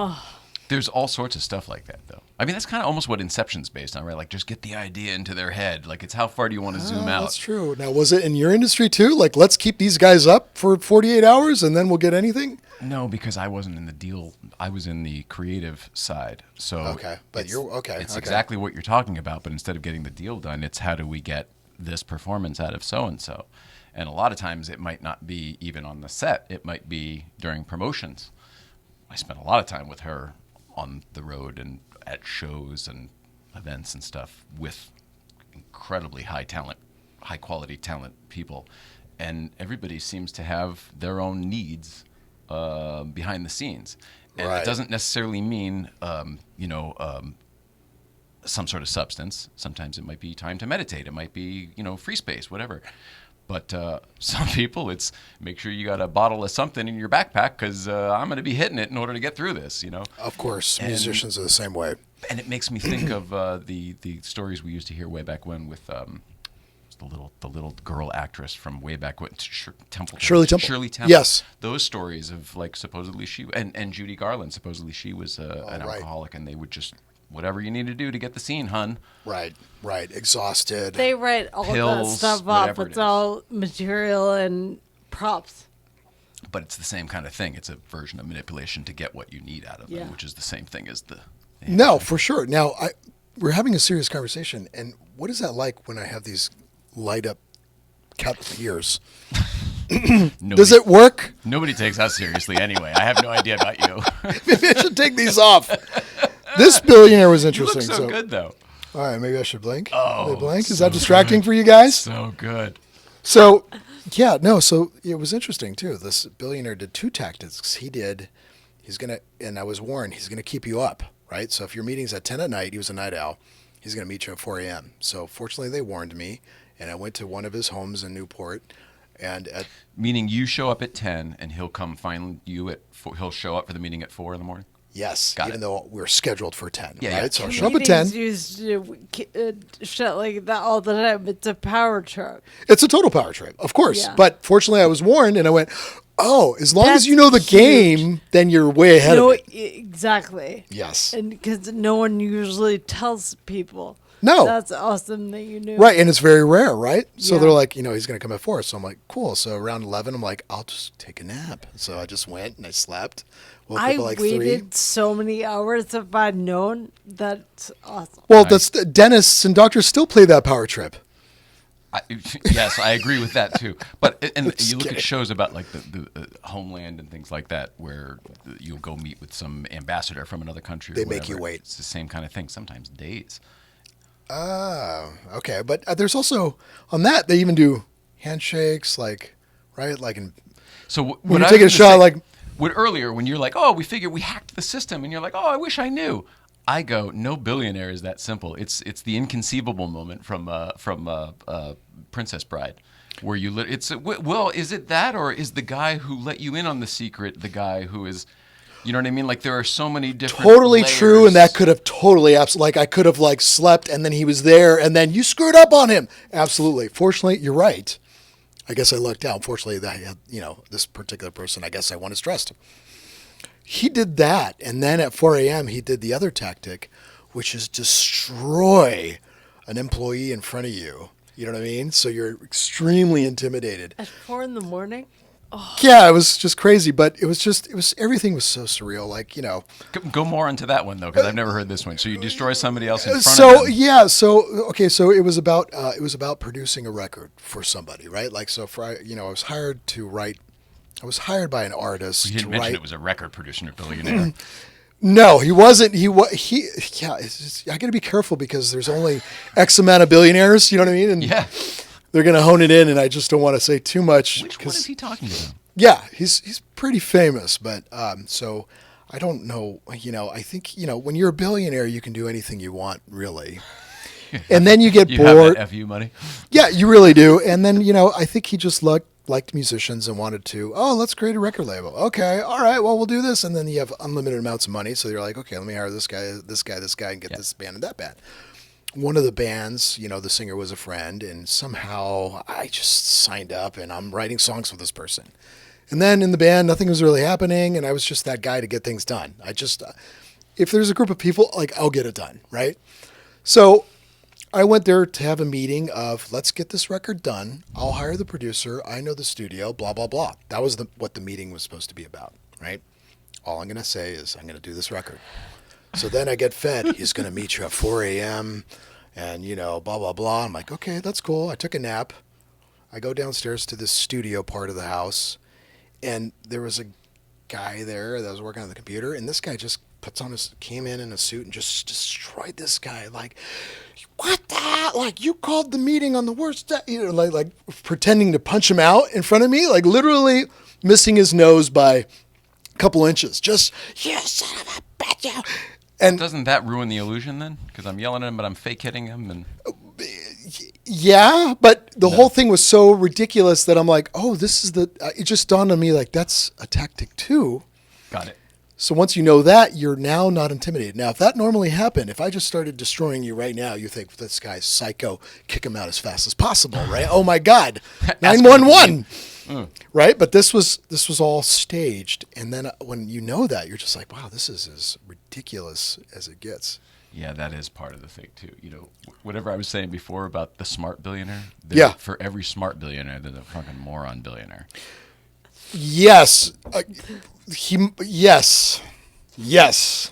There's all sorts of stuff like that, though. I mean, that's kind of almost what Inception's based on, right? Like, just get the idea into their head. Like, it's how far do you want to zoom out? That's true. Now, was it in your industry too? Like, let's keep these guys up for 48 hours and then we'll get anything? No, because I wasn't in the deal. I was in the creative side. So Okay, but it's- you're- okay, It's okay. exactly what you're talking about. But instead of getting the deal done, it's how do we get this performance out of so and so. And a lot of times, it might not be even on the set. It might be during promotions. I spent a lot of time with her on the road and at shows and events and stuff with incredibly high quality talent people, and everybody seems to have their own needs behind the scenes, and Right. it doesn't necessarily mean some sort of substance. Sometimes it might be time to meditate. It might be free space, whatever. But some people, it's make sure you got a bottle of something in your backpack because I'm going to be hitting it in order to get through this. Of course, And- musicians are the same way. And it makes me think of the stories we used to hear way back when with the little girl actress from way back when, Templeton. Shirley Temple. Shirley Temple. Yes. Those stories of like supposedly she and Judy Garland, supposedly she was an right. alcoholic, and they would just whatever you need to do to get the scene, hun. Right. Exhausted. They write all that Pills, stuff off. whatever it It's is. all material and props. But it's the same kind of thing. It's a version of manipulation to get what you need out of Yeah. them, which is the same thing as the. No, for sure. Now, we're having a serious conversation, and what is that like when I have these light up cat ears? Does it work? Nobody takes us seriously anyway. I have no idea about you. Maybe I should take these off. This billionaire was You interesting. look so good, though. All right, maybe I should blink. Oh, They blink? Is that distracting for you guys? So good. So, yeah, no. So it was interesting too. This billionaire did two tactics. He's gonna, and I was warned, he's gonna keep you up, right? So if your meeting's at 10 at night, he was a night owl. He's gonna meet you at 4 a.m. So fortunately, they warned me, and I went to one of his homes in Newport, and at Meaning you show up at 10 and he'll come find you at 4. He'll show up for the meeting at 4 in the morning? yes, Got even it. though we're scheduled for 10, Yeah, right? yeah. So I show up at 10. Meetings used to shut like that all the time. It's a power truck. It's a total power trip, of course. Yeah. But fortunately, I was warned, and I went, "Oh, as long as That's you know the huge. game, then you're way ahead No, of it." exactly. Yes. And because no one usually tells people. No. That's awesome that you knew. Right, and it's very rare, right? So Yeah. they're like, he's going to come at 4. So I'm like, cool. So around 11, I'm like, I'll just take a nap. So I just went and I slept. Woke up I at like waited 3. so many hours. If I'd known, that's awesome. Well, dentists and doctors still play that power trip. Yes, I agree with that too. But and Just you look kidding. at shows about like the Homeland and things like that, where you'll go meet with some ambassador from another country. They or make you whatever. wait. It's the same kind of thing. Sometimes days. Oh, okay. But there's also, on that, they even do handshakes, right? Like in So when what you're I taking a was gonna shot, say- like, When earlier, when you're like, oh, we figured we hacked the system, and you're like, oh, I wish I knew. I go, no billionaire is that simple. It's the inconceivable moment from Princess Bride, where you well, is it that, or is the guy who let you in on the secret the guy who is, you know what I mean? Like there are so many different Totally layers. true, and that could have totally like I could have like slept and then he was there and then you screwed up on him. Absolutely. Fortunately, you're right. I guess I lucked out. Fortunately, that this particular person, I guess I won his trust. He did that, and then at 4 a.m. he did the other tactic, which is destroy an employee in front of you. You know what I mean? So you're extremely intimidated. At 4 a.m? Yeah, it was just crazy, but it was everything was so surreal. Like, Go more into that one though, because I've never heard this one. So you destroy somebody else in front so of them. yeah, so okay, so it was about producing a record for somebody, right? Like, so for I was hired to write. I was hired by an artist You to didn't mention write. it was a record producer billionaire. No, he wasn't. Yeah. I got to be careful because there's only X amount of billionaires. You know what I mean? And Yeah. they're going to hone it in, and I just don't want to say too much. Which one is he talking about? Yeah, he's pretty famous, but so I don't know. I think when you're a billionaire, you can do anything you want, really. And then you get You bored. have that FU money. Yeah, you really do. And then I think he just liked musicians and wanted to. Oh, let's create a record label. Okay, all right. Well, we'll do this, and then you have unlimited amounts of money. So you're like, okay, let me hire this guy, and get this band and that band. One of the bands, the singer was a friend, and somehow I just signed up, and I'm writing songs with this person. And then in the band, nothing was really happening, and I was just that guy to get things done. I just, if there's a group of people, like, I'll get it done, right? So I went there to have a meeting of, let's get this record done. I'll hire the producer. I know the studio, blah, blah, blah. That was what the meeting was supposed to be about, right? All I'm going to say is I'm going to do this record. So then I get fed. He's going to meet you at 4 a.m. and, blah, blah, blah. I'm like, okay, that's cool. I took a nap. I go downstairs to the studio part of the house, and there was a guy there that was working on the computer, and this guy just came in a suit and just destroyed this guy. Like, what the hell? Like, you called the meeting on the worst day, like pretending to punch him out in front of me, like literally missing his nose by a couple inches. Just, you son of a bitch. And Doesn't that ruin the illusion then? Because I'm yelling at him, but I'm fake hitting him. And yeah, but the whole thing was so ridiculous that I'm like, oh, this is it just dawned on me, like, that's a tactic too. got it. So once you know that, you're now not intimidated. Now, if that normally happened, if I just started destroying you right now, you think, this guy's psycho, kick him out as fast as possible, right? Oh my God, 911, right? But this was all staged. And then when you know that, you're just like, wow, this is as ridiculous as it gets. Yeah, that is part of the thing too. Whatever I was saying before about the smart billionaire. Yeah. For every smart billionaire, there's a fucking moron billionaire. Yes. Yes.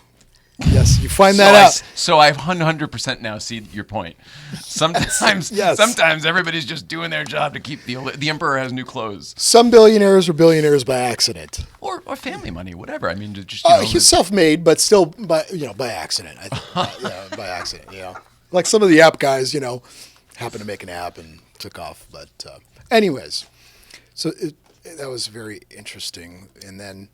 You find that out. So I 100% now see your point. Sometimes, Yes. sometimes everybody's just doing their job to keep the emperor has new clothes Some billionaires are billionaires by accident. or family money, whatever. I mean, just He's self-made, but still by accident. I think. By accident. Like some of the app guys, happened to make an app and took off. But anyways, so that was very interesting. And then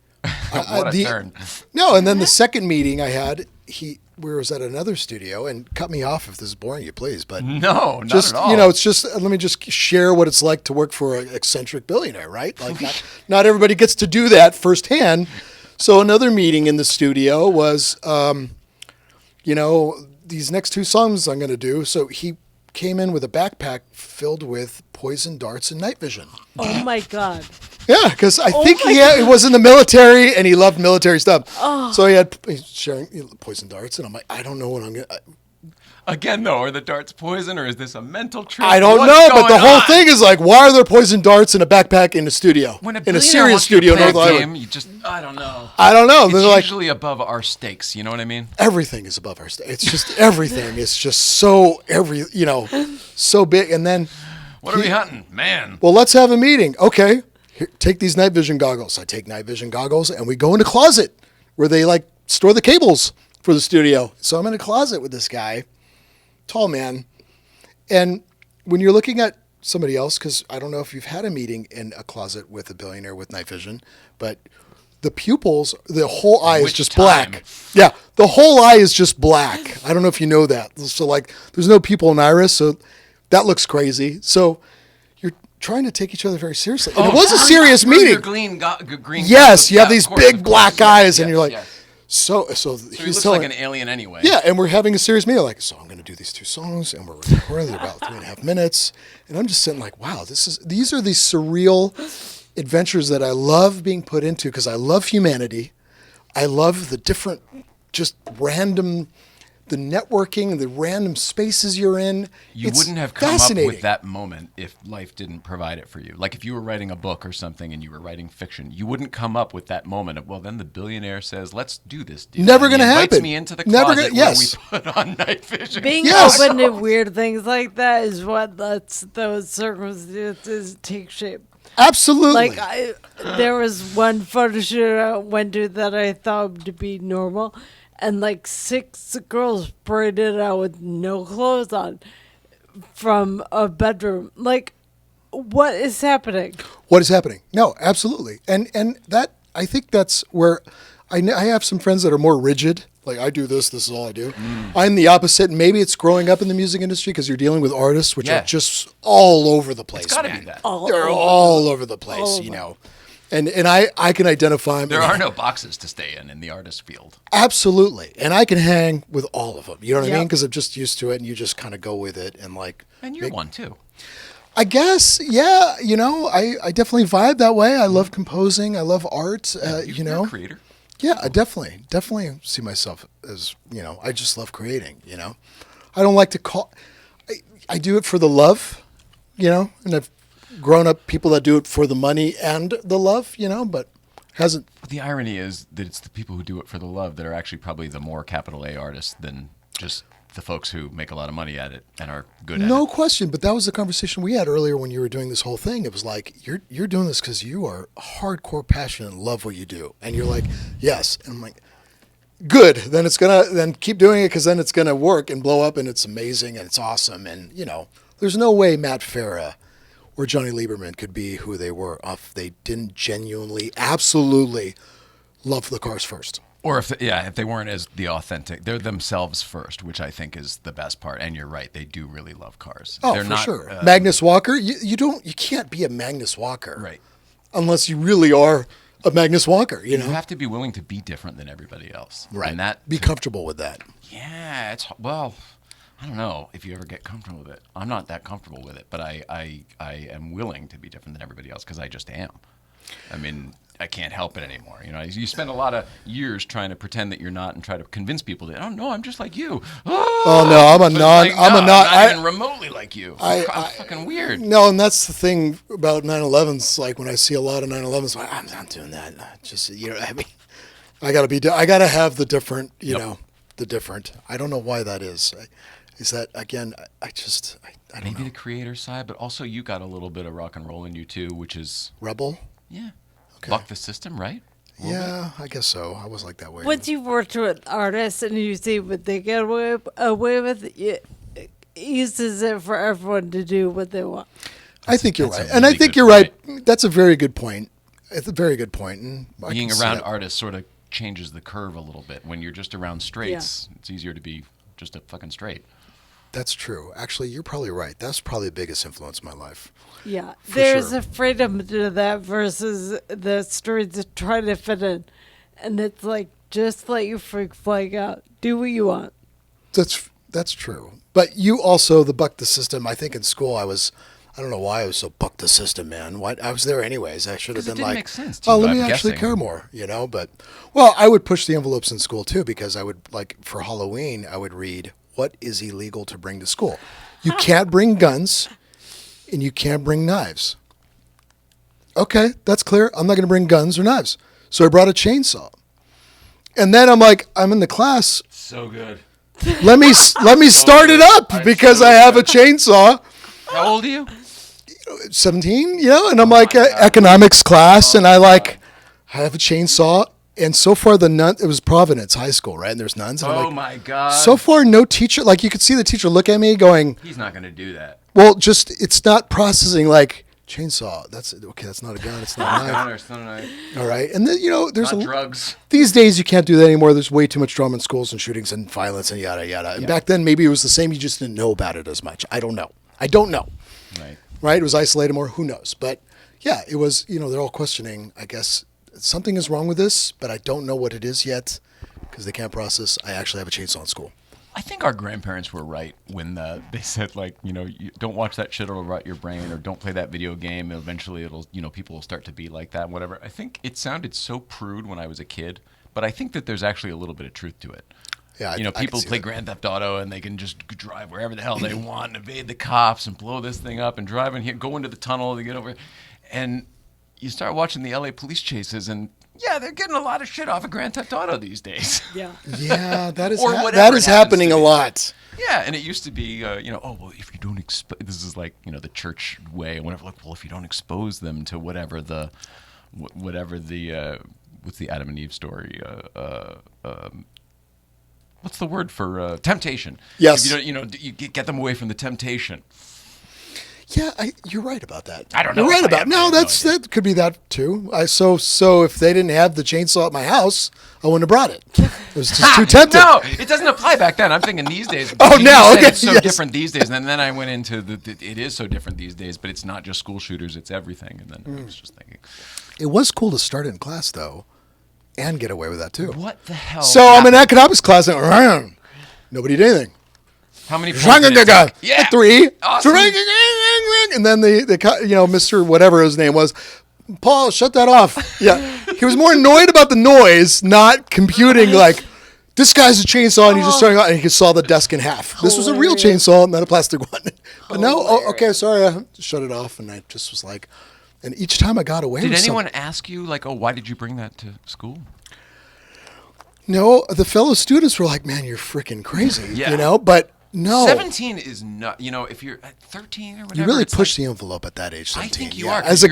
what a turn. No, and then the second meeting I had, we was at another studio, and cut me off if this is boring you, please. But No, not just at all. it's just let me just share what it's like to work for an eccentric billionaire, right? Like not everybody gets to do that firsthand. So another meeting in the studio was, these next two songs I'm going to do. So he came in with a backpack filled with poison darts and night vision. Oh my God. Yeah, because I think my he was in the military and he loved military stuff. So he's sharing poison darts, and I'm like, I don't know what I'm going to... Again, though, are the darts poison or is this a mental trick? I don't What's know, but the going whole on? thing is like, why are there poison darts in a backpack in a studio? When in a serious studio in North North Island. you just, I don't know. I don't know. It's They're like, usually above our stakes. You know what I mean? everything is above our It's just everything. It's just so so big. And then, What are we hunting? Man. well, let's have a meeting. Okay, here, take these night vision goggles. I take night vision goggles, and we go in a closet where they store the cables for the studio. So I'm in a closet with this guy, tall man. And when you're looking at somebody else, because I don't know if you've had a meeting in a closet with a billionaire with night vision, but the pupils, the whole eye is Which just time? black. Yeah, the whole eye is just black. I don't know if you know that. So like, there's no pupil in iris, so that looks crazy. So you're trying to take each other very seriously. And it was a serious Through your meeting. green Yes, you have yeah, these of course, big of black course. eyes, and Yes, you're like, yes. so So he he's looks telling, like an alien anyway. yeah, and we're having a serious meeting. Like, so I'm going to do these 2 songs, and we're recording. They're about 3.5 minutes, and I'm just sitting like, wow, these are these surreal adventures that I love being put into because I love humanity. I love the different, just random, the networking, the random spaces you're in. You It's wouldn't have come fascinating. up with that moment if life didn't provide it for you. Like if you were writing a book or something and you were writing fiction, you wouldn't come up with that moment of, well, then the billionaire says, let's do this deal. Never And he gonna invites happen. me into the Never closet gonna- yes. where we put on night vision. Being Yes. open to weird things like that is what lets those circumstances take shape. Absolutely. Like there was one photo shoot I went to that I thought to be normal, and like 6 girls braided out with no clothes on from a bedroom. Like, what is happening? What is happening? No, absolutely. And that, I think that's where I have some friends that are more rigid. Like, I do this is all I do. I'm the opposite. Maybe it's growing up in the music industry because you're dealing with artists which Yeah. are just all over the place. It's got to man. be that. They're all over the place, all you over. know. And I can identify them. There are no boxes to stay in the artist field. Absolutely. And I can hang with all of them. You know what I Yep. mean? Because I'm just used to it and you just kind of go with it. And like, And you're one too. I guess, yeah, you know, I definitely vibe that way. I love composing. I love art, you You're know. a creator. Yeah, I definitely see myself as, you know, I just love creating, you know. I don't like to call, I do it for the love, you know, and I've grown up people that do it for the money and the love, you know, but hasn't. The irony is that it's the people who do it for the love that are actually probably the more capital A artists than just the folks who make a lot of money at it and are good at No it. question, but that was the conversation we had earlier when you were doing this whole thing. It was like, you're doing this because you are hardcore passionate and love what you do. And you're like, yes. And I'm like, good. Then keep doing it because then it's going to work and blow up and it's amazing and it's awesome. And, you know, there's no way Matt Farah or Johnny Lieberman could be who they were if they didn't genuinely, absolutely love the cars first. Or if they weren't as the authentic, they're themselves first, which I think is the best part. And you're right, they do really love cars. Oh, they're for not, sure. Magnus Walker, you can't be a Magnus Walker. Right. Unless you really are a Magnus Walker, you know? You have to be willing to be different than everybody else. Right. And that Be comfortable with that. Yeah, well, I don't know if you ever get comfortable with it. I'm not that comfortable with it, but I am willing to be different than everybody else because I just am. I mean, I can't help it anymore. You know, you spend a lot of years trying to pretend that you're not and try to convince people that, oh no, I'm just like you. Oh no, I'm not even remotely like you. I'm fucking weird. No, and that's the thing about 9/11s. Like when I see a lot of 9/11s, like, I'm not doing that. Just, you know, I mean, I gotta have the different, you know, the different. I don't know why that is. Is that again? I don't Maybe know. the creator side, but also you got a little bit of rock and roll in you too, which is Rebel. yeah, Okay. buck the system, right? A little Yeah, I guess so. I was like that way. Once you've worked with artists and you see what they get away with, it uses it for everyone to do what they want. I think you're that's a right, and I really think good you're right. That's a very good point. It's a very good point. And I Being can see around that. artists sort of changes the curve a little bit. When you're just around straights, it's easier to be just a fucking straight. That's true. Actually, you're probably right. That's probably the biggest influence in my life. Yeah, For there's sure. a freedom to that versus the streets trying to fit in, and it's like just let your freak flag out, do what you want. That's true. But you also the buck the system. I think in school I don't know why I was so buck the system, man. Why I was there anyways. I should have 'Cause it been didn't like, make sense to oh, you, let me I'm actually guessing. care more, you know. But well, I would push the envelopes in school too because I would like for Halloween I would read what is illegal to bring to school. You can't bring guns, and you can't bring knives. Okay, that's clear. I'm not going to bring guns or knives. So I brought a chainsaw. And then I'm like, I'm in the class. So good. Let me start it up because I have a chainsaw. How old are you? 17, you know, and I'm like economics class, and I have a chainsaw. And so far, it was Providence High School, right? And there's nuns. And I'm Oh like, my God. so far, no teacher. Like you could see the teacher look at me, going, He's not going to do that. "Well, just it's not processing. Like chainsaw. That's okay. That's not a gun. It's not a knife. Gunner, son of a knife. All right. And then, there's Not drugs. these days you can't do that anymore. There's way too much drama in schools and shootings and violence and yada, yada. And back then, maybe it was the same. You just didn't know about it as much. I don't know. Right. Right? It was isolated more. Who knows? But yeah, it was, they're all questioning, I guess, something is wrong with this, but I don't know what it is yet because they can't process. I actually have a chainsaw in school. I think our grandparents were right when they said, like, you don't watch that shit, it'll rot your brain, or don't play that video game, eventually it'll, people will start to be like that and whatever. I think it sounded so prude when I was a kid, but I think that there's actually a little bit of truth to it. Yeah, People play Grand Theft Auto and they can just drive wherever the hell they want and evade the cops and blow this thing up and drive in here, go into the tunnel to get over. And you start watching the LA police chases and yeah, they're getting a lot of shit off of Grand Theft Auto these days. Yeah. Yeah, that is Or whatever that it is happens happening to a be. lot. Yeah, and it used to be, oh, well, if you don't this is like, the church way and whatever. Like, well, if you don't expose them to whatever the what's the Adam and Eve story? What's the word for temptation? Yes. If you don't, you get them away from the temptation. Yeah, you're right about that. I don't know. You're right about no. That could be that too. So if they didn't have the chainsaw at my house, I wouldn't have brought it. It was just too tempting. No, it doesn't apply back then. I'm thinking these days. Oh, You now, said okay, it's so yes. different these days, and then I went into it is so different these days, but it's not just school shooters; it's everything. And then I was just thinking, It was cool to start it in class though, and get away with that too. what the hell? So I'm in happened? economics class and nobody did anything. How many points did it take? Yeah, 3. Awesome. And then the Mr. whatever his name was, Paul, shut that off. Yeah. He was more annoyed about the noise, not computing like, this guy's a chainsaw and he's just starting out and he saw the desk in half. This was a real Hilarious. chainsaw, not a plastic one. But no, okay, sorry, I shut it off. And I just was like, and each time I got away Did with anyone something. ask you like, oh, why did you bring that to school? No, the fellow students were like, man, you're freaking crazy. Yeah. But no. 17 is not. If you're at 13 or whatever, You really it's push like, the envelope at that age, 17. I think you yeah. are 'cause As a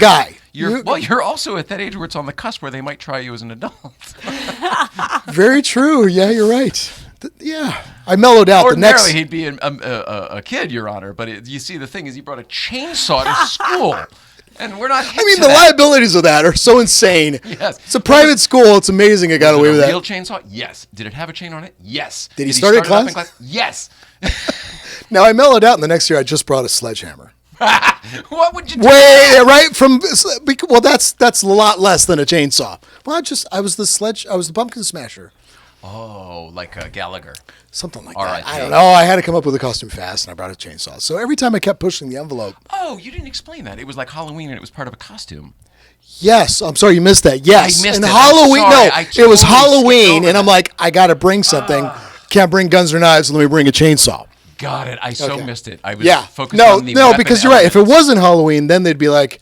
you're- guy. You're also at that age where it's on the cusp where they might try you as an adult. Very true. Yeah, you're right. Yeah. I mellowed out. Ordinarily, he'd be a kid, Your Honor. But you see, the thing is, he brought a chainsaw to school, and we're not. I mean, the liabilities of that are so insane. Yes. It's a private school. It's amazing I got away with a that. real chainsaw? Yes. Did it have a chain on it? Yes. Did he start it it up in class? Yes. Now, I mellowed out, and the next year I just brought a sledgehammer. What would you do? Right from, well, that's a lot less than a chainsaw. Well, I was the pumpkin smasher. Oh, like Gallagher. Something like R.I.P. that. I don't know. I had to come up with a costume fast, and I brought a chainsaw. So every time I kept pushing the envelope. Oh, you didn't explain that. It was like Halloween, and it was part of a costume. Yes, I'm sorry you missed that. Yes, I missed and it. I'm Halloween. sorry. No, I it was totally Halloween, skipped over and I'm that. like, I got to bring something. Can't bring guns or knives. Let me bring a chainsaw. Got it. I so missed it. I was Yeah. focused No, on the no, weapon because you're right. If it elements. wasn't Halloween, then they'd be like,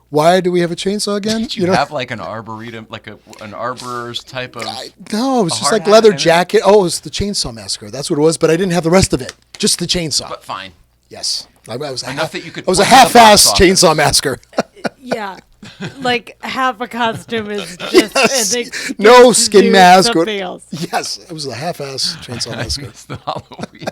why do we have a chainsaw again? Did you have like an arboretum, like an arborer's type of? No, it was a just hard like hat leather and jacket. Oh, it was the Chainsaw Massacre. That's what it was. But I didn't have the rest of it. Just the chainsaw. But fine. Yes, I was Enough that you could I was a point to the box half-ass office. Chainsaw Massacre. Yeah. Like half a costume is just Yes. an excuse No to skin do mask. Something else. Yes, it was a half-ass Chainsaw Massacre. It's the Halloween.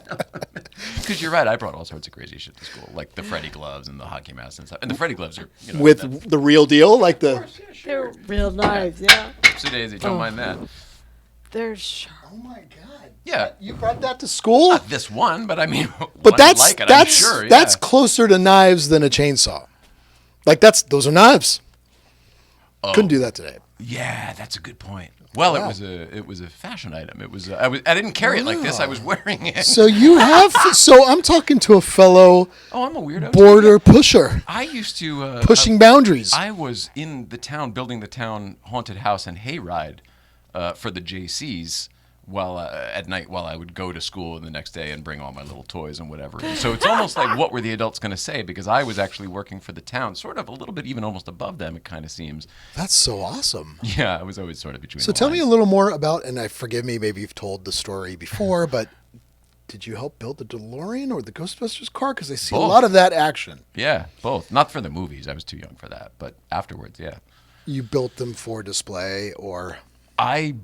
Because you're right, I brought all sorts of crazy shit to school, like the Freddy gloves and the hockey masks and stuff. And the Freddy gloves are, that's- With the real deal, like the. They're real knives, yeah. Oopsie daisy, don't mind that. They're sharp. Oh my God! Yeah, You brought that to school? not this one, but I mean, But one that's like it, that's I'm sure, that's yeah. closer to knives than a chainsaw. Like those are knives. Couldn't do that today. Yeah, that's a good point. Well, Wow. it was a fashion item. It was I didn't carry it like this. I was wearing it. So you have. So I'm talking to a fellow Oh, I'm a weirdo. border pusher, I used to pushing boundaries. I was in the town building the town haunted house and hayride for the JCs while at night while I would go to school the next day and bring all my little toys and whatever. And so it's almost like what were the adults going to say, because I was actually working for the town, sort of a little bit even almost above them, it kind of seems. That's so awesome. Yeah, I was always sort of between So the tell me a lines. little more about, and forgive me, maybe you've told the story before, but did you help build the DeLorean or the Ghostbusters car? Because I see a Both. lot of that action. Yeah, both. Not for the movies. I was too young for that, but afterwards, yeah. You built them for display or. I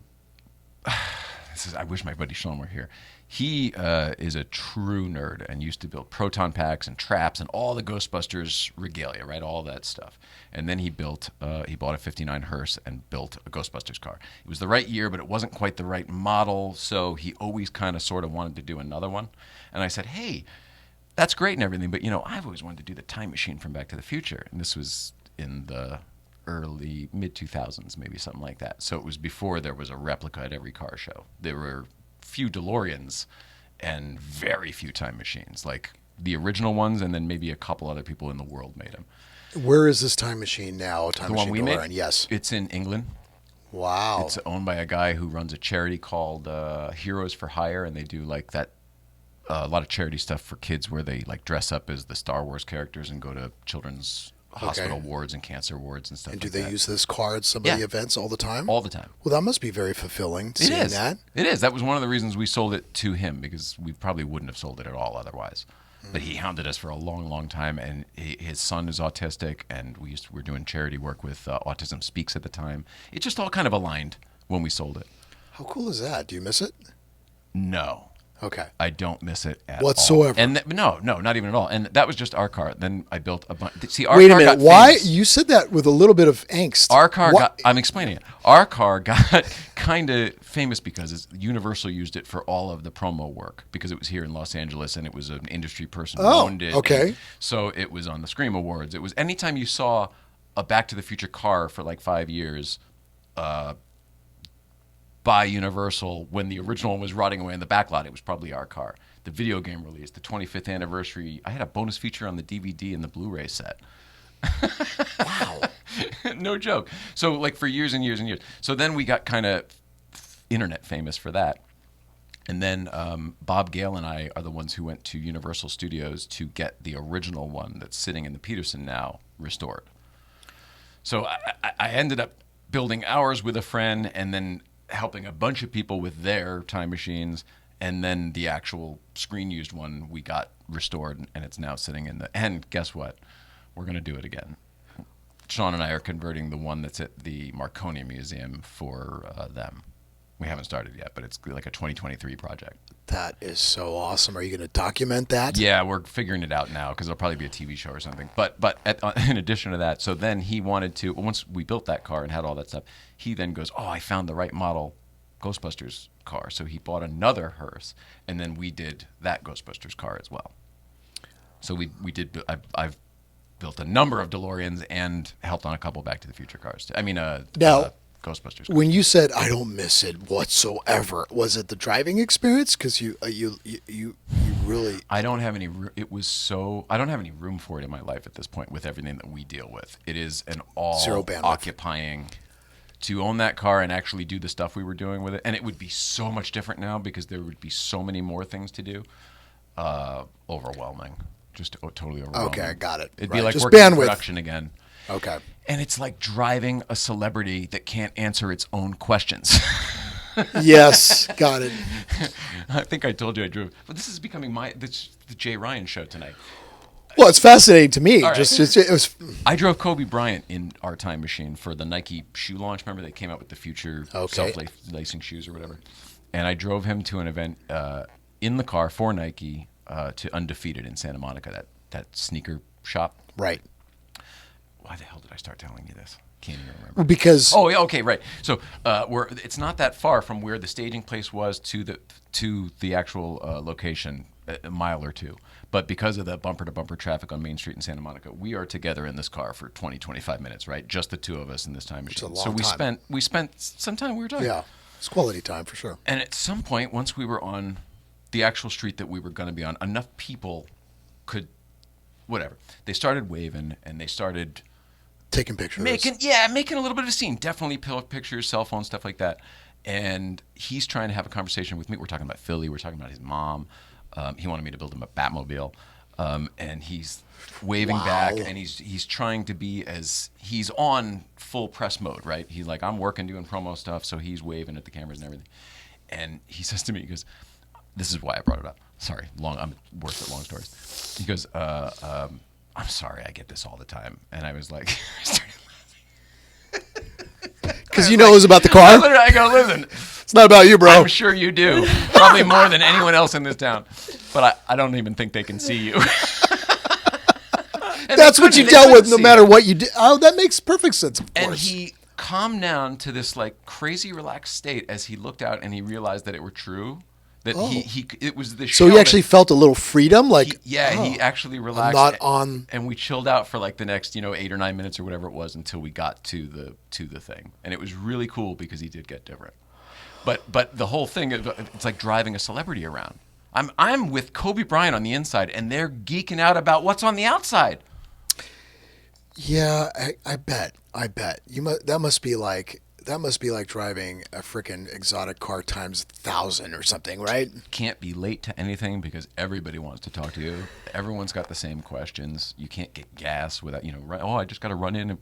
wish my buddy Sheldon were here. He is a true nerd and used to build proton packs and traps and all the Ghostbusters regalia, right? All that stuff. And then he bought a 59 Hearse and built a Ghostbusters car. It was the right year, but it wasn't quite the right model. So he always kind of sort of wanted to do another one. And I said, hey, that's great and everything, but I've always wanted to do the time machine from Back to the Future. And this was in the early mid-2000s, maybe something like that. So it was before there was a replica at every car show. There were few DeLoreans and very few time machines, like the original ones, and then maybe a couple other people in the world made them. Where is this time machine now? The one we made? Yes. It's in England. Wow. It's owned by a guy who runs a charity called Heroes for Hire, and they do like that a lot of charity stuff for kids where they like dress up as the Star Wars characters and go to children's hospital wards and cancer wards and stuff. And do like they that. use this car at some of the events all the time? All the time. Well, that must be very fulfilling seeing that. It is. That was one of the reasons we sold it to him, because we probably wouldn't have sold it at all otherwise. But he hounded us for a long, long time, and his son is autistic, and we were doing charity work with Autism Speaks at the time. It just all kind of aligned when we sold it. How cool is that? Do you miss it? No. Okay. I don't miss it at whatsoever. all. And no, not even at all. And that was just our car. Then I built a bunch. See, Wait a minute. Why? You said that with a little bit of angst. Our car I'm explaining it. Our car got kind of famous because Universal used it for all of the promo work because it was here in Los Angeles and it was an industry person who owned it. Okay. So it was on the Scream Awards. It was anytime you saw a Back to the Future car for like 5 years, by Universal, when the original one was rotting away in the back lot, it was probably our car. The video game release, the 25th anniversary, I had a bonus feature on the DVD and the Blu-ray set. Wow. No joke. So like for years and years and years. So then we got kind of internet famous for that. And then Bob Gale and I are the ones who went to Universal Studios to get the original one that's sitting in the Peterson now restored. So I ended up building ours with a friend and then helping a bunch of people with their time machines, and then the actual screen-used one we got restored, and it's now sitting in the... And guess what? We're going to do it again. Sean and I are converting the one that's at the Marconi Museum for them. We haven't started yet, but it's like a 2023 project. That is so awesome. Are you going to document that? Yeah, we're figuring it out now because it'll probably be a TV show or something. But in addition to that, so then he wanted to, once we built that car and had all that stuff, he then goes, oh, I found the right model Ghostbusters car. So he bought another hearse, and then we did that Ghostbusters car as well. So we did, I've built a number of DeLoreans and helped on a couple Back to the Future cars. Now, Ghostbusters. When you said I don't miss it whatsoever, was it the driving experience? Because you really. I don't have any. I don't have any room for it in my life at this point with everything that we deal with. It is an Zero bandwidth. all-occupying to own that car and actually do the stuff we were doing with it. And it would be so much different now because there would be so many more things to do. Overwhelming, just totally overwhelming. Okay, I got it. It'd Right. be like Just working in bandwidth. production again. Okay. And it's like driving a celebrity that can't answer its own questions. Yes, got it. I think I told you I drove. But this is becoming the Jay Ryan show tonight. Well, it's fascinating to me. All right. It was. I drove Kobe Bryant in our time machine for the Nike shoe launch. Remember they came out with the future self-lacing shoes or whatever. And I drove him to an event in the car for Nike to Undefeated in Santa Monica, that sneaker shop. Right. Why the hell did I start telling you this? Can't even remember. Because oh yeah, okay, right. So it's not that far from where the staging place was to the actual location, a mile or two. But because of the bumper-to-bumper traffic on Main Street in Santa Monica, we are together in this car for 20-25 minutes, right? Just the two of us in this time machine. It's a long time. We spent some time we were talking. yeah, it's quality time for sure. And at some point, once we were on the actual street that we were going to be on, enough people could, whatever. They started waving and they started Taking pictures. making a little bit of a scene. Definitely pictures, cell phones, stuff like that. And he's trying to have a conversation with me. We're talking about Philly. We're talking about his mom. He wanted me to build him a Batmobile. And he's waving back, and he's trying to be he's on full press mode, right? He's like, I'm working, doing promo stuff, so he's waving at the cameras and everything. And he says to me, he goes, this is why I brought it up. Sorry, I'm worse at long stories. He goes, I'm sorry, I get this all the time. And I was like, I started laughing. Because you know it was about the car? I go, listen, It's not about you, bro. I'm sure you do. Probably more than anyone else in this town. But I don't even think they can see you. That's what you dealt with no matter what you did. Oh, that makes perfect sense, of course. And he calmed down to this like crazy relaxed state as he looked out and he realized that it were true. That it was the So he actually felt a little freedom, like he actually relaxed. Not on, and we chilled out for like the next 8 or 9 minutes or whatever it was until we got to the thing, and it was really cool because he did get different. But the whole thing, it's like driving a celebrity around. I'm with Kobe Bryant on the inside, and they're geeking out about what's on the outside. Yeah, I bet that must be like driving a freaking exotic car times 1,000 or something, right? Can't be late to anything because everybody wants to talk to you. Everyone's got the same questions. You can't get gas without, I just got to run in.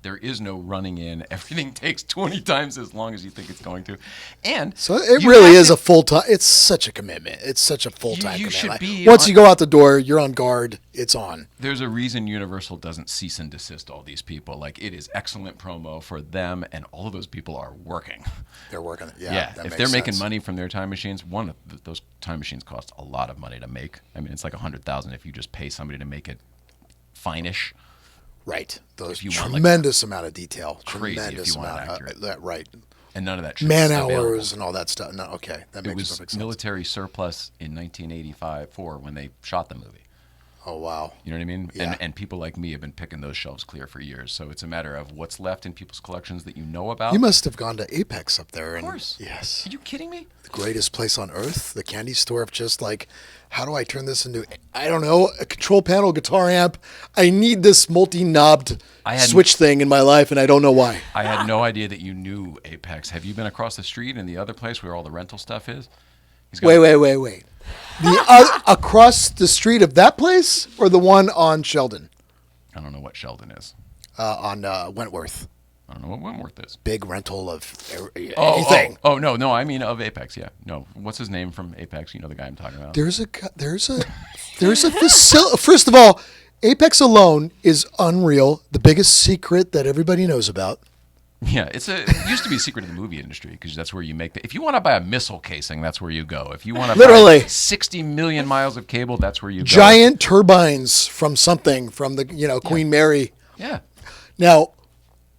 There is no running in. Everything takes 20 times as long as you think it's going to. And so it really is a full-time, it's such a commitment. It's such a full-time you commitment. Should be once you go out the door, you're on guard, it's on. There's a reason Universal doesn't cease and desist all these people. Like, it is excellent promo for them, and all of those people are working. They're working. Yeah. If they're making money from their time machines, one of those time machines cost a lot of money to make. I mean, it's like $100,000 if you just pay somebody to make it fine-ish. Right. Those tremendous amount of detail. Crazy tremendous if you want amount. it accurate. Right. And none of that shit's man available. hours and all that stuff. No, okay, that makes perfect sense. It was military surplus in 1985 when they shot the movie. Oh, wow. You know what I mean? Yeah. And people like me have been picking those shelves clear for years. So it's a matter of what's left in people's collections that you know about. You must have gone to Apex up there. Of course. Yes. Are you kidding me? The greatest place on earth, the candy store of just like, how do I turn this into, I don't know, a control panel, guitar amp. I need this multi-knobbed switch thing in my life, and I don't know why. I had no idea that you knew Apex. Have you been across the street in the other place where all the rental stuff is? Wait. The across the street of that place, or the one on Sheldon? I don't know what Sheldon is. On Wentworth. I don't know what Wentworth is. Big rental of anything. No, I mean of Apex. Yeah, no. What's his name from Apex? You know the guy I'm talking about. There's a facility. First of all, Apex alone is unreal. The biggest secret that everybody knows about. Yeah, it used to be a secret of the movie industry because that's where you make if you want to buy a missile casing, that's where you go. If you want to buy 60 million miles of cable, that's where you go. Giant turbines from the Queen Mary. Yeah. Now,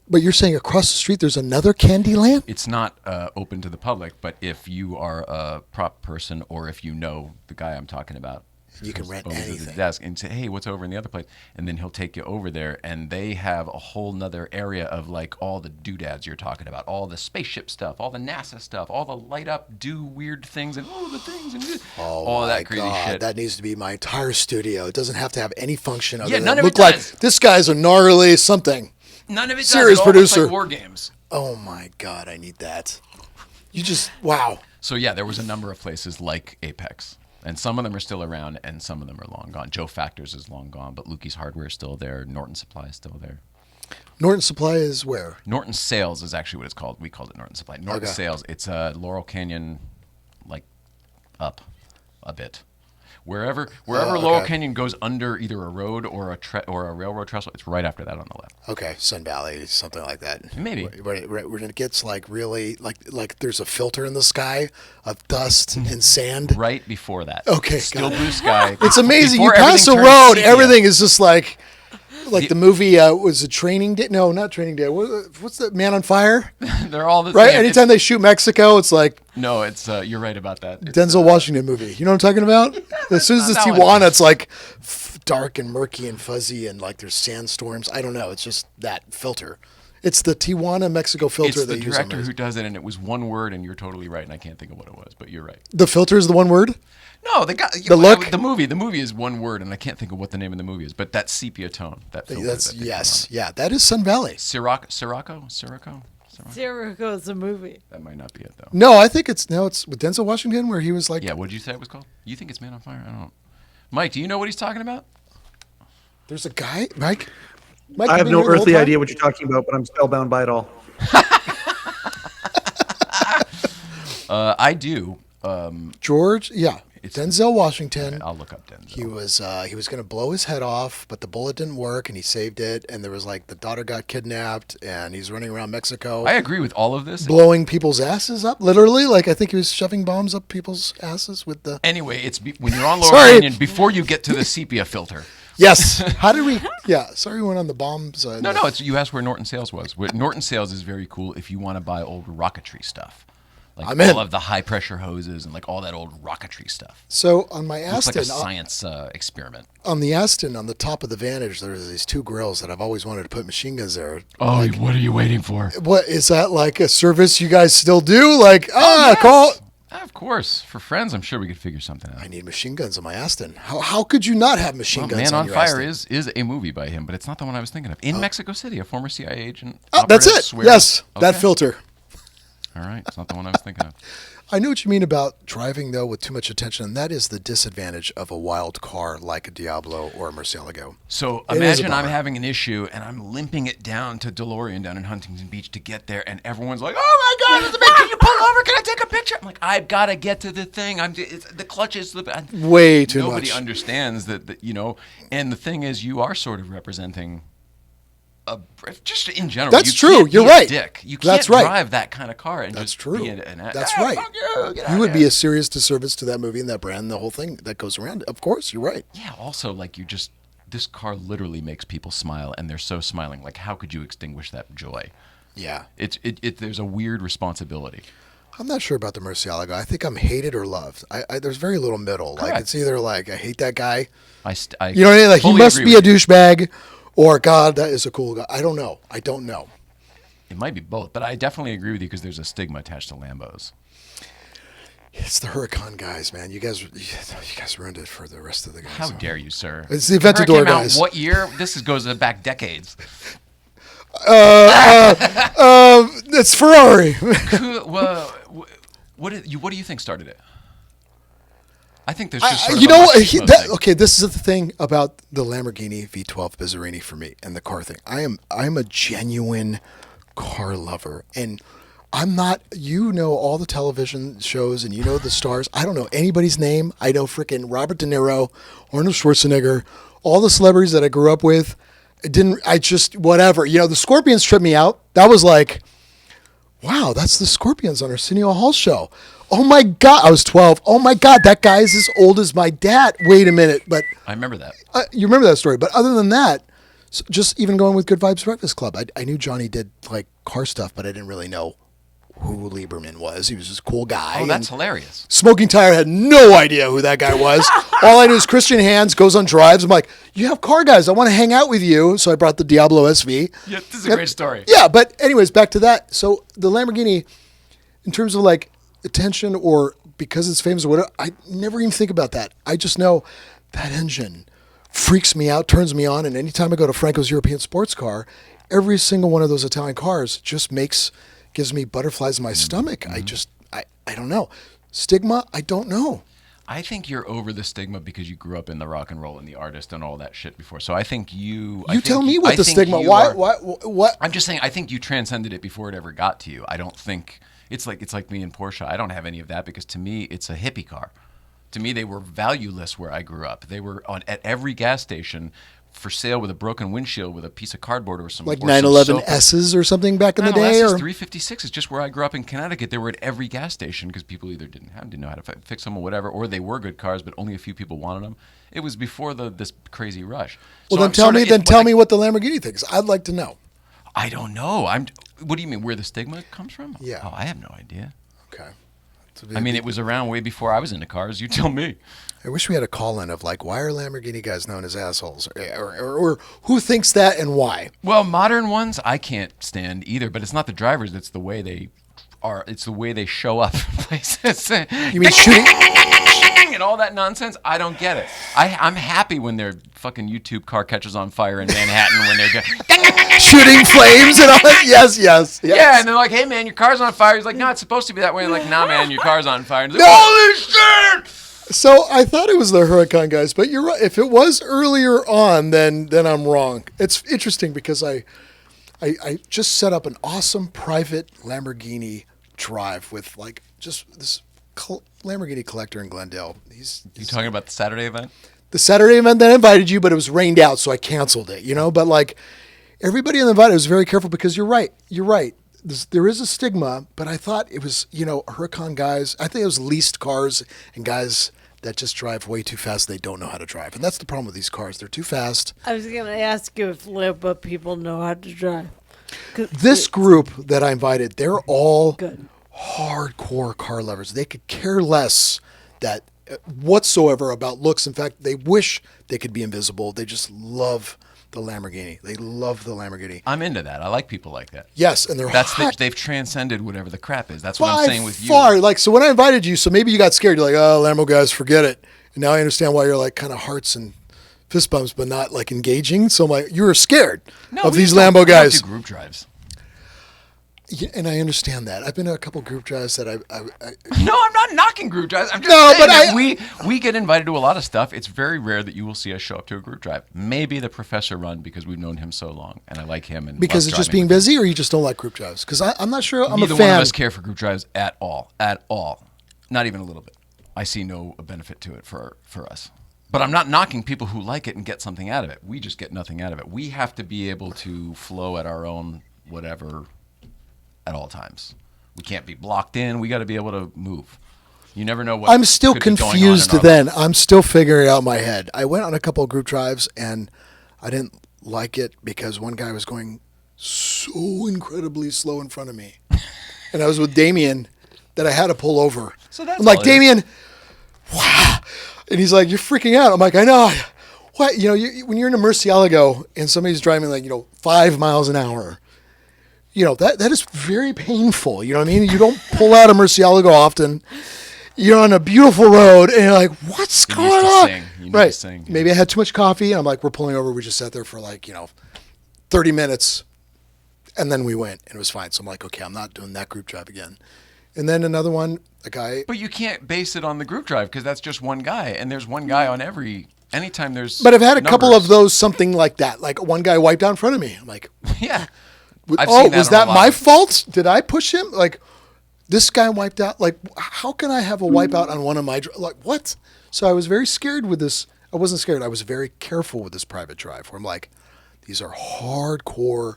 but you're saying across the street there's another Candyland? It's not open to the public, but if you are a prop person or if you know the guy I'm talking about, you can rent anything. anything. The desk and say, hey, what's over in the other place? And then he'll take you over there, and they have a whole nother area of like all the doodads you're talking about, all the spaceship stuff, all the NASA stuff, all the light up, do weird things, and the things, and all that crazy shit. That needs to be my entire studio. It doesn't have to have any function other none than of look it does. like this guy's a gnarly something. None of it Serious does. It all producer. looks like war games. Oh my God, I need that. Wow. So yeah, there was a number of places like Apex. And some of them are still around, and some of them are long gone. Joe Factors is long gone, but Lukey's Hardware is still there. Norton Supply is still there. Norton Supply is where? Norton Sales is actually what it's called. We called it Norton Supply. Norton Sales. It's Laurel Canyon, like up a bit. Wherever Laurel Canyon goes under either a road or a railroad trestle, it's right after that on the left. Okay, Sun Valley, something like that. Maybe. When it gets like really like there's a filter in the sky of dust and sand. Right before that. Okay, still blue sky. It's amazing. You Before pass a everything road, turns sepia. everything is just like the movie was a Training Day. No, not Training Day. What's that? Man on Fire. They're all the right. same. Anytime they shoot Mexico, it's like no. It's you're right about that. It's, Denzel Washington movie. You know what I'm talking about? As soon as it's that Tijuana, one. it's like dark and murky and fuzzy and like there's sandstorms. I don't know. It's just that filter. It's the Tijuana, Mexico filter it's the they use on director those. who does it, and it was one word, and you're totally right, and I can't think of what it was, but you're right. The filter is the one word? No, the guy. The look? The movie is one word, and I can't think of what the name of the movie is, but that sepia tone, that filter. That's that they yes, put on. yeah. That is Sun Valley. Sirocco. Jericho is a movie. That might not be it though. No, I think it's with Denzel Washington where he was like. Yeah, what did you say it was called? You think it's Man on Fire? I don't know. Mike, do you know what he's talking about? There's a guy, Mike. I have no earthly idea what you're talking about, but I'm spellbound by it all. I do. George, yeah. Denzel Washington. I'll look up Denzel. He was going to blow his head off, but the bullet didn't work, and he saved it. And there was like the daughter got kidnapped, and he's running around Mexico. I agree with all of this. Blowing people's asses up, literally. Like I think he was shoving bombs up people's asses with the. Anyway, when you're on Lower Canyon, before you get to the sepia filter. Yes. How did we? Yeah. Sorry, we went on the bombs. No. It's you asked where Norton Sales was. Norton Sales is very cool if you want to buy old rocketry stuff, like I'm in. all of the high pressure hoses and like all that old rocketry stuff. So on my It's like Aston, a science experiment. on the Aston, on the top of the Vantage, there's these two grills that I've always wanted to put machine guns there. Oh, what are you waiting for? What is that like a service you guys still do? Like Yes. call. Of course, for friends, I'm sure we could figure something out. I need machine guns on my Aston. How could you not have machine guns Man on on your Fire Aston? is a movie by him, but it's not the one I was thinking of. In Mexico City, a former CIA agent. Oh, that's operative it. swears- Yes, that Okay. filter. All right, it's not the one I was thinking of. I know what you mean about driving, though, with too much attention, and that is the disadvantage of a wild car like a Diablo or a Murciélago. So It is a imagine I'm bummer. having an issue and I'm limping it down to DeLorean down in Huntington Beach to get there, and everyone's like, "Oh my God, can you pull over? Can I take a picture?" I'm like, "I've got to get to the thing. The clutch is the Way too Nobody much. understands that, and the thing is, you are sort of representing. Just in general, That's you true. can't be You're a right. Dick. You can't That's right. drive that kind of car and That's just true. be That's "Ah, right. fuck get You out would of be here." a serious disservice to that movie and that brand, and the whole thing that goes around it. Of course, you're right. Yeah. Also, like this car literally makes people smile, and they're so smiling. Like, how could you extinguish that joy? Yeah. There's a weird responsibility. I'm not sure about the Murciélago. I think I'm hated or loved. There's very little middle. Like Correct. it's either like I hate that guy. I You know what I mean? Like he fully must agree be a with you. douchebag, or God, that is a cool guy. I don't know. It might be both, but I definitely agree with you because there's a stigma attached to Lambos. It's the Huracan guys, man. You guys ruined it for the rest of the guys. How dare you, sir? It's the Aventador Came out guys. what year? Goes back decades. It's Ferrari. What do you think started it? I think there's just sort of You a know what? machismo thing. Okay, this is the thing about the Lamborghini V12 Bizzarini for me and the car thing. I'm a genuine car lover, and I'm not. You know all the television shows, and you know the stars. I don't know anybody's name. I know freaking Robert De Niro, Arnold Schwarzenegger, all the celebrities that I grew up with. I just whatever. You know, the Scorpions tripped me out. That was like, wow, that's the Scorpions on Arsenio Hall show. Oh my God, I was 12. Oh my God, that guy is as old as my dad. Wait a minute, but I remember that. you remember that story. But other than that, just even going with Good Vibes Breakfast Club, I knew Johnny did like car stuff, but I didn't really know who Lieberman was. He was this cool guy. Oh, that's and hilarious. Smoking Tire had no idea who that guy was. All I knew is Christian Hands goes on drives. I'm like, you have car guys. I want to hang out with you. So I brought the Diablo SV. Yeah, this is a great story. Yeah, but anyways, back to that. So the Lamborghini, in terms of like attention or because it's famous or whatever, I never even think about that. I just know that engine freaks me out, turns me on, and anytime I go to Franco's European Sports Car, every single one of those Italian cars just gives me butterflies in my stomach. I don't know. Stigma, I don't know. I think you're over the stigma because you grew up in the rock and roll and the artist and all that shit before. So I think You tell me what the think stigma. you Why? are- What? I'm just saying. I think you transcended it before it ever got to you. I don't think it's like me and Porsche. I don't have any of that because to me it's a hippie car. To me, they were valueless where I grew up. They were at every gas station for sale with a broken windshield with a piece of cardboard or some Like or some 911 soap. S's or something back in the 911 day? S's, Or 356 is just where I grew up in Connecticut. They were at every gas station because people either didn't know how to fix them or whatever, or they were good cars, but only a few people wanted them. It was before this crazy rush. well, So then I'm tell sorta- me. it- Then what tell I- me what the Lamborghini thinks. I'd like to know. I don't know. What do you mean? Where the stigma comes from? Yeah. Oh, I have no idea. Okay. I mean, it was around way before I was into cars. You tell me. I wish we had a call-in of like, why are Lamborghini guys known as assholes, or who thinks that and why? Well, modern ones I can't stand either, but it's not the drivers. It's the way they are. It's the way they show up in places. You mean shooting? And all that nonsense. I don't get it. I'm happy when their fucking YouTube car catches on fire in Manhattan when they're Shooting flames and all that. Yes. yeah, and they're like, "Hey man, your car's on fire." He's like, "No, it's supposed to be that way." I'm like, "Nah, man, your car's on fire." And he's like, No! "Holy shit!" So I thought it was the Huracan guys, but you're right. If it was earlier on, then I'm wrong. It's interesting because I just set up an awesome private Lamborghini drive with like just this Lamborghini collector in Glendale. You talking about the Saturday event? The Saturday event that I invited you, but it was rained out, so I canceled it, But like everybody in the invite was very careful because you're right. There is a stigma, but I thought it was, Huracan guys. I think it was leased cars and guys that just drive way too fast. They don't know how to drive. And that's the problem with these cars. They're too fast. I was going to ask you if Lambo people know how to drive. This group that I invited, they're all Good. hardcore car lovers. They could care less that whatsoever about looks. In fact, they wish they could be invisible. They just love the Lamborghini. They love the Lamborghini. I'm into that. I like people like that. Yes, and they're hot. They've transcended whatever the crap is. That's what By I'm saying with you. far, like, so when I invited you, so maybe you got scared. You're like, oh, Lambo guys, forget it. And now I understand why you're like kind of hearts and fist bumps, but not like engaging. So I'm like, you were scared of these Lambo guys. We don't do group drives. Yeah, and I understand that. I've been to a couple group drives that I No, I'm not knocking group drives. I'm just No, saying but that we get invited to a lot of stuff. It's very rare that you will see us show up to a group drive. Maybe the professor run because we've known him so long, and I like him. And because love it's just driving being with him. busy, or you just don't like group drives? Because I'm not sure. I'm Neither a fan. one of us care for group drives at all. At all. Not even a little bit. I see no benefit to it for us. But I'm not knocking people who like it and get something out of it. We just get nothing out of it. We have to be able to flow at our own whatever at all times. We can't be blocked in. We got to be able to move. You never know what. I'm still could be going on in confused. our Then lives. I'm still figuring it out in my head. I went on a couple of group drives and I didn't like it because one guy was going so incredibly slow in front of me, and I was with Damien that I had to pull over. So that's I'm like, all it is. Damien, wow, and he's like, you're freaking out. I'm like, I know. What when you're in a Murciélago and somebody's driving like 5 miles an hour. That is very painful. You know what I mean? You don't pull out a Murciélago often. You're on a beautiful road, and you're like, what's You going need to on? sing. You need Right. to sing. Maybe I had too much coffee, and I'm like, we're pulling over. We just sat there for 30 minutes, and then we went, and it was fine. So I'm like, okay, I'm not doing that group drive again. And then another one, a guy. But you can't base it on the group drive because that's just one guy, and there's one guy on anytime there's. But I've had a couple numbers. of those, something like that. Like one guy wiped out in front of me. I'm like, Yeah. was that my fault? Did I push him? Like, this guy wiped out. Like, how can I have a wipeout on one of my what? So I was very scared with this. I wasn't scared. I was very careful with this private drive where I'm like, these are hardcore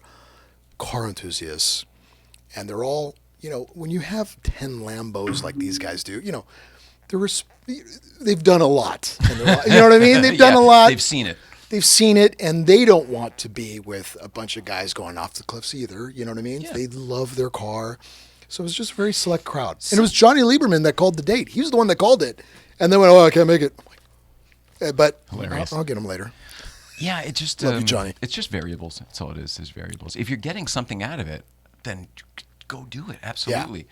car enthusiasts, and they're all, when you have 10 Lambos like these guys do, they've done a lot. In their life. You know what I mean? They've done a lot. They've seen it. They've seen it, and they don't want to be with a bunch of guys going off the cliffs either. You know what I mean? Yeah. They love their car. So it was just a very select crowd. And it was Johnny Lieberman that called the date. He was the one that called it. And then went, I can't make it. But Hilarious. I'll get him later. Yeah, it just Love you, Johnny. It's just variables. That's all it is variables. If you're getting something out of it, then go do it. Absolutely.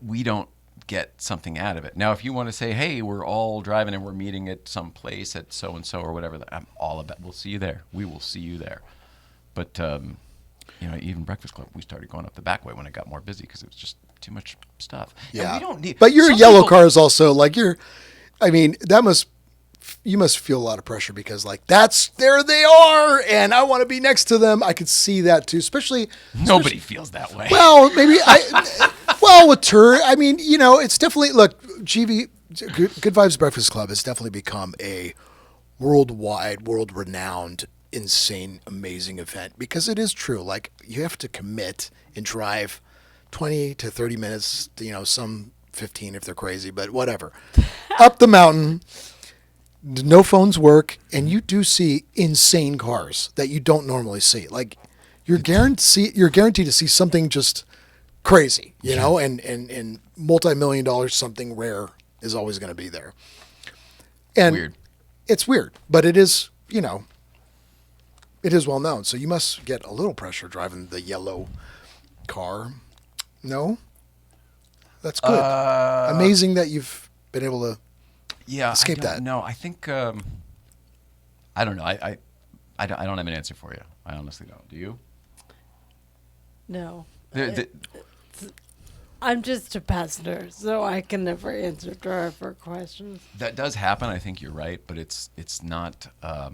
We don't get something out of it. Now, if you want to say, hey, we're all driving and we're meeting at some place at so-and-so or whatever, I'm all about, we'll see you there. We will see you there. But, even Breakfast Club, we started going up the back way when it got more busy because it was just too much stuff. And Yeah. we don't need. But your some yellow people- car is also like you must feel a lot of pressure because there they are and I want to be next to them. I could see that too, especially Nobody feels that way. well, maybe with Tur, it's definitely, look, GV, Good Vibes Breakfast Club has definitely become a worldwide, world-renowned, insane, amazing event because it is true. Like, you have to commit and drive 20 to 30 minutes, some 15 if they're crazy, but whatever, up the mountain. No phones work, and you do see insane cars that you don't normally see. Like, you're guaranteed to see something just crazy, and multi-million-dollar something rare is always going to be there. And Weird. It's weird, but it is, it is well known. So you must get a little pressure driving the yellow car. No? That's good. Amazing that you've been able to escape that. No, I think I don't know. I don't have an answer for you. I honestly don't. Do you? No. The- I'm just a passenger, so I can never answer driver questions. That does happen. I think you're right, but it's not. I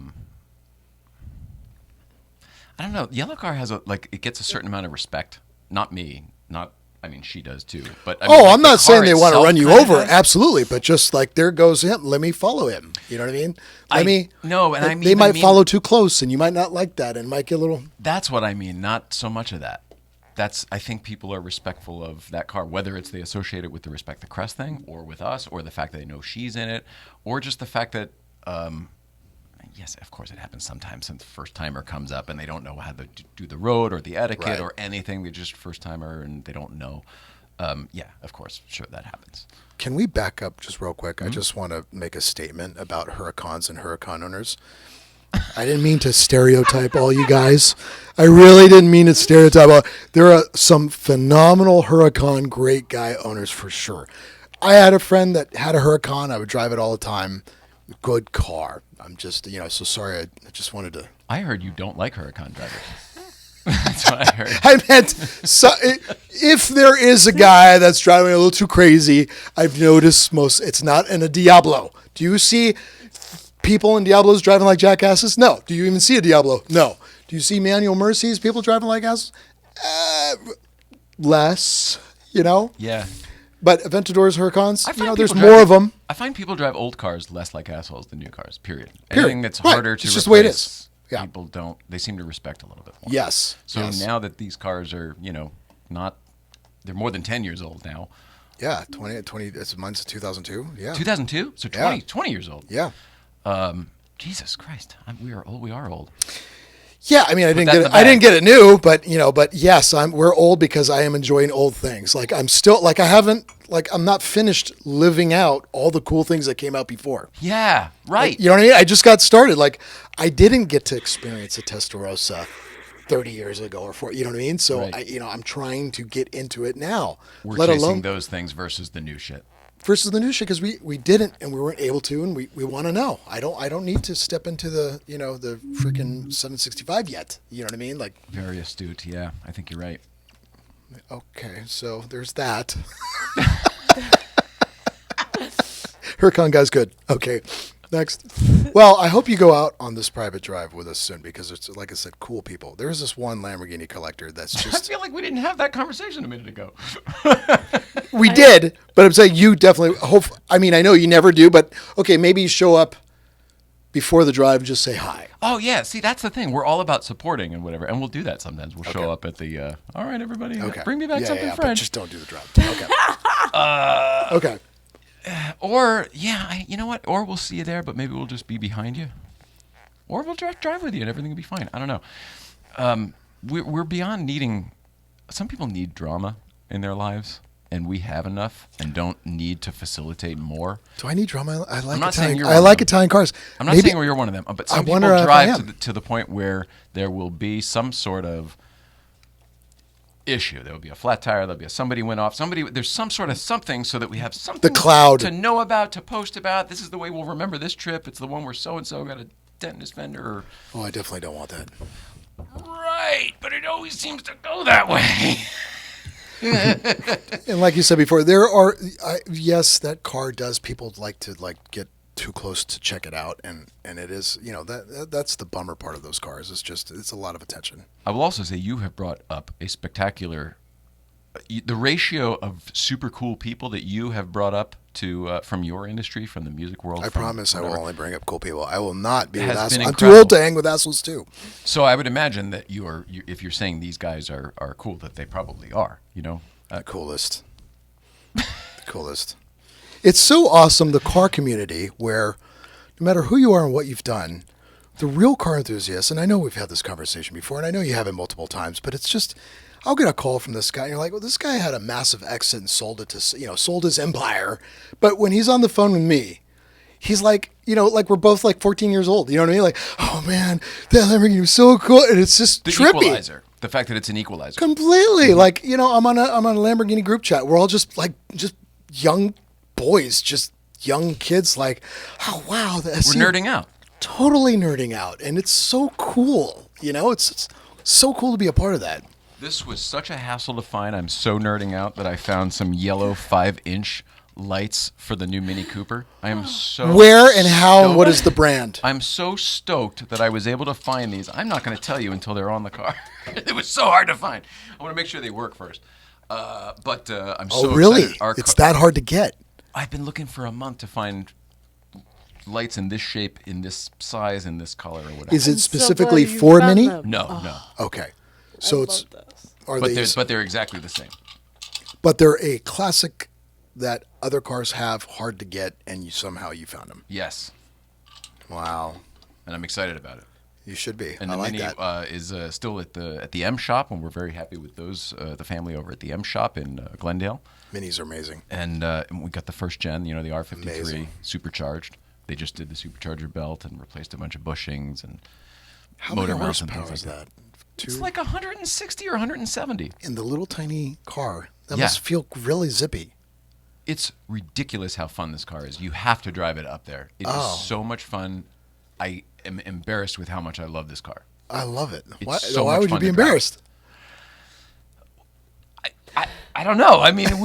don't know. Yellow car has it gets a certain amount of respect. Not me, not I mean, she does too. But I Oh, mean, like, I'm the not saying car they want to itself run you kinda over. does. Absolutely. But just like there goes him. Let me follow him. You know what I mean? They I might mean, follow too close and you might not like that and might get a little. That's what I mean. Not so much of that. I think people are respectful of that car, whether it's they associate it with the Respect the Crest thing, or with us, or the fact that they know she's in it, or just the fact that, yes, of course it happens sometimes. Since the first timer comes up and they don't know how to do the road or the etiquette Right. or anything, they're just first timer and they don't know. Yeah, of course, sure that happens. Can we back up just real quick? I just want to make a statement about Huracans and Huracan owners. I didn't mean to stereotype all you guys. I really didn't mean to stereotype all. There are some phenomenal Huracan great guy owners for sure. I had a friend that had a Huracan. I would drive it all the time. Good car. I'm just, so sorry. I just wanted to. I heard you don't like Huracan drivers. That's what I heard. I meant, if there is a guy that's driving a little too crazy, I've noticed it's not in a Diablo. Do you see people in Diablos driving like jackasses? No. Do you even see a Diablo? No. Do you see manual Mercies, people driving like asses? Less, Yeah. But Aventadors, Huracans, I find there's people more drive- of them. I find people drive old cars less like assholes than new cars, period. Period. Anything that's Right. harder to It's just the way it replace, is. Yeah. people they seem to respect a little bit more. Yes. So yes. now that these cars are, they're more than 10 years old now. Yeah, 20 mine's 2002. Yeah. 2002? So Yeah. 20 years old. Yeah. Jesus Christ. We are old. We are old. Yeah, I mean, I didn't that get in it. the I didn't bag. get it new, but yes, we're old because I am enjoying old things. Like I'm still like I'm not finished living out all the cool things that came out before. Yeah, right. You know what I mean? I just got started. Like I didn't get to experience a Testarossa 30 years ago or 40. You know what I mean? So Right. I'm trying to get into it now. We're let chasing alone those things versus the new shit. versus the new shit because we didn't and we weren't able to and we want to know. I don't need to step into the the freaking 765 yet. You know what I mean? Like Very astute. Yeah, I think you're right. okay, so there's that. Huracan guy's good. Okay, next. Well, I hope you go out on this private drive with us soon because it's like I said, cool people. There's this one Lamborghini collector that's I just feel like we didn't have that conversation a minute ago. we did, but I'm saying you definitely hope. I mean, I know you never do, but okay, maybe you show up before the drive and just say hi. Oh yeah, see that's the thing. We're all about supporting and whatever, and we'll do that sometimes. We'll show Okay. up at the. All right, everybody, Okay, bring me back something but French. just don't do the drive. Okay. Okay. Or you know what? Or we'll see you there, but maybe we'll just be behind you. Or we'll drive with you, and everything will be fine. I don't know. We're beyond needing. Some people need drama in their lives, and we have enough, and don't need to facilitate more. Do I need drama? I like not saying Italian. you're I one like of them. Italian cars. I'm not Maybe- saying you're one of them, but I some people wonder if I drive am. to the point where there will be some sort of issue. There will be a flat tire. There'll be somebody went off. There's some sort of something so that we have something cloud. to know about, to post about. This is the way we'll remember this trip. It's the one where so-and-so got a dent in his fender. Or, Oh, I definitely don't want that. right, but it always seems to go that way. And like you said before, there are yes, that car does. People like to get too close to check it out, and it is that's the bummer part of those cars. It's a lot of attention. I will also say you have brought up a spectacular, the ratio of super cool people that you have brought up to from your industry, from the music world. I promise I will only bring up cool people. I will not be It with has been assholes. I'm too incredible. old to hang with assholes too. So I would imagine that if you're saying these guys are cool, that they probably are. The coolest. The coolest. It's so awesome, the car community, where no matter who you are and what you've done, the real car enthusiasts, and I know we've had this conversation before, and I know you have it multiple times, but it's just, I'll get a call from this guy, and you're like, well, this guy had a massive exit and sold it to, sold his empire. But when he's on the phone with me, he's like, like we're both like 14 years old. You know what I mean? Like, oh man, that Lamborghini was so cool. And it's just The trippy. equalizer. The fact that it's an equalizer. Completely. Like, I'm on a Lamborghini group chat. We're all just young boys, just young kids. Like, oh wow, We're nerding out. totally nerding out, and it's so cool. It's so cool to be a part of that. This was such a hassle to find. I'm so nerding out that I found some yellow 5-inch lights for the new Mini Cooper. I am so Where and how and stoked. what is the brand? I'm so stoked that I was able to find these. I'm not going to tell you until they're on the car. It was so hard to find. I want to make sure they work first. But I'm Oh, so really? excited. It's that hard to get. I've been looking for a month to find lights in this shape, in this size, in this color, or whatever. Is it I'm so specifically glad you for found Mini? them. No, no. Okay. So I it's love this. are But they? they're exactly the same. But they're a classic that other cars have, hard to get, and somehow you found them. Yes, Wow. and I'm excited about it. You should be. And I the like Mini that. is still at the M shop, and we're very happy with those. The family over at the M shop in Glendale, Minis are amazing. and we got the first gen, the R53 Amazing. supercharged. They just did the supercharger belt and replaced a bunch of bushings and How motor many mounts and horsepower things is like that? It's like 160 or 170. In the little tiny car. That Yeah. must feel really zippy. It's ridiculous how fun this car is. You have to drive it up there. It is Oh. so much fun. I am embarrassed with how much I love this car. I love it. It's Why, so why much would you fun be to drive. embarrassed? I don't know. I mean, you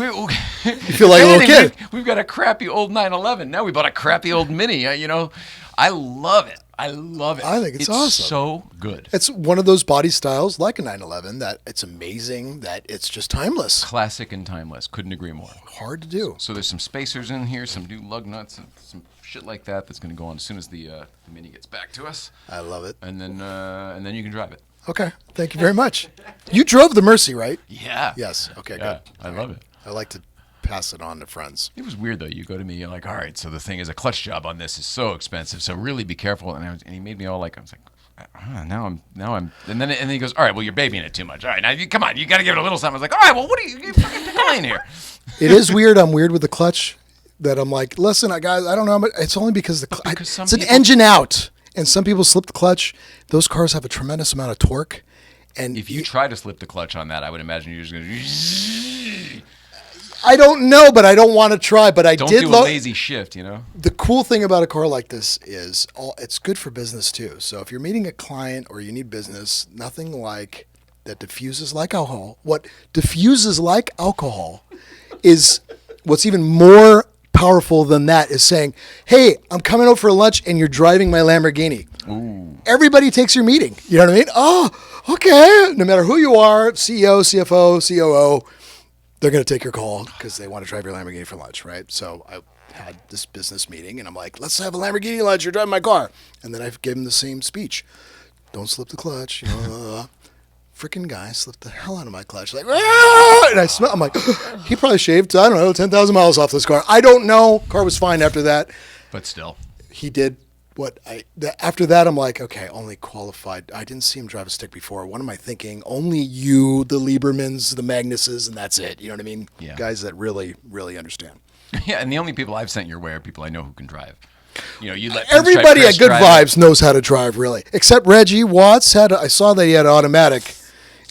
feel like a little kid. We've got a crappy old 911. Now we bought a crappy old Mini. I love it. I love it. I think it's awesome. So good. It's one of those body styles like a 911 that it's amazing that it's just timeless. Classic and timeless. Couldn't agree more. Hard to do. So there's some spacers in here, some new lug nuts, and some shit like that that's going to go on as soon as the Mini gets back to us, I love it. and then you can drive it. Okay. Thank you very much. You drove the Mercy, right? Yeah. Yes. Okay, Yeah, good. I love it. I like to pass it on to friends. It was weird though. You go to me, you're like, all right, so the thing is, a clutch job on this is so expensive, so really be careful. And he made me all like, I was like, now I'm, and then he goes, all right, well you're babying it too much. All right, now come on, you got to give it a little something. I was like, all right, well what are you fucking pick a lane here? It is weird. I'm weird with the clutch. That I'm like, listen, guys, I don't know. But it's only because because some it's an people- engine out, and some people slip the clutch. Those cars have a tremendous amount of torque, and If you try to slip the clutch on that, I would imagine you're just going to. I don't know, but I don't want to try. But I Don't did. do a lazy shift, The cool thing about a car like this is it's good for business too. So if you're meeting a client or you need business, nothing like that diffuses like alcohol. What diffuses like alcohol is what's even more powerful than that is saying, hey, I'm coming out for lunch and you're driving my Lamborghini. Ooh. Everybody takes your meeting. You know what I mean? Oh, okay. No matter who you are, CEO, CFO, COO, they're going to take your call because they want to drive your Lamborghini for lunch, right? So I had this business meeting and I'm like, let's have a Lamborghini lunch. You're driving my car. And then I gave him the same speech. Don't slip the clutch. Freaking guy slipped the hell out of my clutch. Like, and I smell. I'm like, he probably shaved, I don't know, 10,000 miles off this car. I don't know. Car was fine after that. But still. He did after that, I'm like, okay, only qualified. I didn't see him drive a stick before. What am I thinking? Only you, the Liebermans, the Magnuses, and that's it. You know what I mean? Yeah. Guys that really, really understand. Yeah, and the only people I've sent your way are people I know who can drive. You let Everybody at Good drive Vibes knows how to drive, really, except Reggie Watts I saw that he had automatic,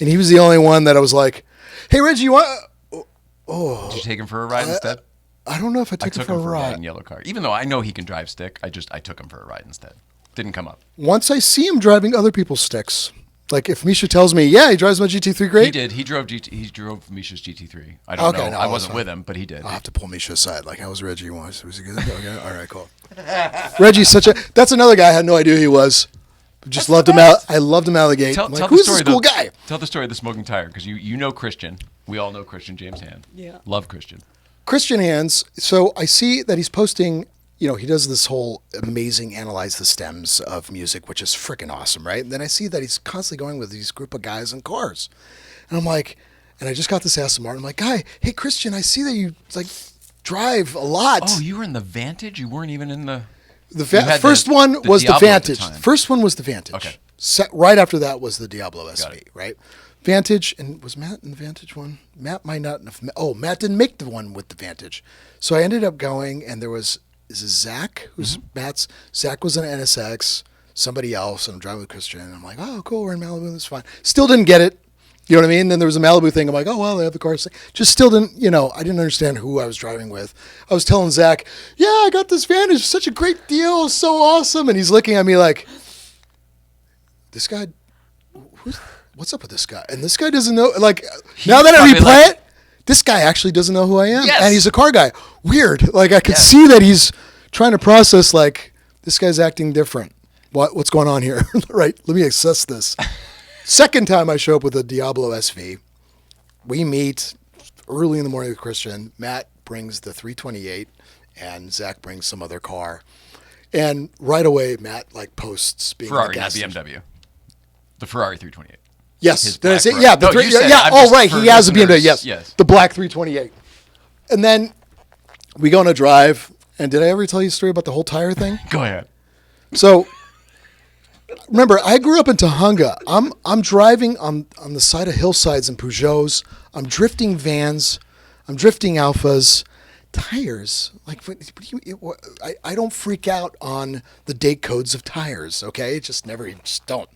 and he was the only one that I was like, "Hey, Reggie, you want?" Did you take him for a ride instead? I don't know if I took him for a ride. in yellow car. Even though I know he can drive stick, I took him for a ride instead. Didn't come up. Once I see him driving other people's sticks, like if Misha tells me, "Yeah, he drives my GT3 great," He did. He drove Misha's GT3. I don't know. no, I wasn't so- with him, but he did. I'll have to pull Misha aside. Like, how was Reggie? Was he good? Okay, all right, cool. Reggie's that's another guy I had no idea who he was. Just loved him out. I loved him out of the gate. I'm like, who's this cool guy? Tell the story of the smoking tire, because you know Christian. We all know Christian James Hand. Yeah. Love Christian. Christian Hands. So I see that he's posting, he does this whole amazing analyze the stems of music, which is freaking awesome, right? And then I see that he's constantly going with these group of guys in cars. And I'm like, and I just got this Aston Martin. I'm like, hey, Christian, I see that you drive a lot. Oh, you were in the Vantage? You weren't even in the... First one was the Diablo at the Vantage. time. First one was the Vantage. Okay. Right after that was the Diablo SV, it. right? Vantage, and was Matt in the Vantage one? Matt might not have. Matt didn't make the one with the Vantage. So I ended up going, and there was, is it Zach? Who's Matt's? Zach was an NSX, somebody else, and I'm driving with Christian, and I'm like, oh, cool, we're in Malibu, that's fine. Still didn't get it. You know what I mean? Then there was a Malibu thing. I'm like, oh, well, they have the cars. Just still didn't, I didn't understand who I was driving with. I was telling Zach, yeah, I got this Vantage. It's such a great deal. It's so awesome. And he's looking at me like, this guy, what's up with this guy? And this guy doesn't know, now that I replay it, this guy actually doesn't know who I am. Yes. And he's a car guy. Weird. I could see that he's trying to process, this guy's acting different. What's going on here? Right. Let me assess this. Second time I show up with a Diablo SV, we meet, early in the morning with Christian. Matt brings the 328, and Zach brings some other car. And right away, Matt like posts being Ferrari, in the not gas station. BMW. The Ferrari 328. Yes. His Did I black say? Ferrari. Yeah. No, you said it. Yeah. I'm Oh, just right. for He has a BMW. listeners, Yes. yes. The black 328. And then we go on a drive. And did I ever tell you a story about the whole tire thing? Go ahead. So remember, I grew up in Tonga. I'm driving on the side of hillsides and Peugeots. I'm drifting vans. I'm drifting Alphas. Tires, like I don't freak out on the date codes of tires. Okay, just don't.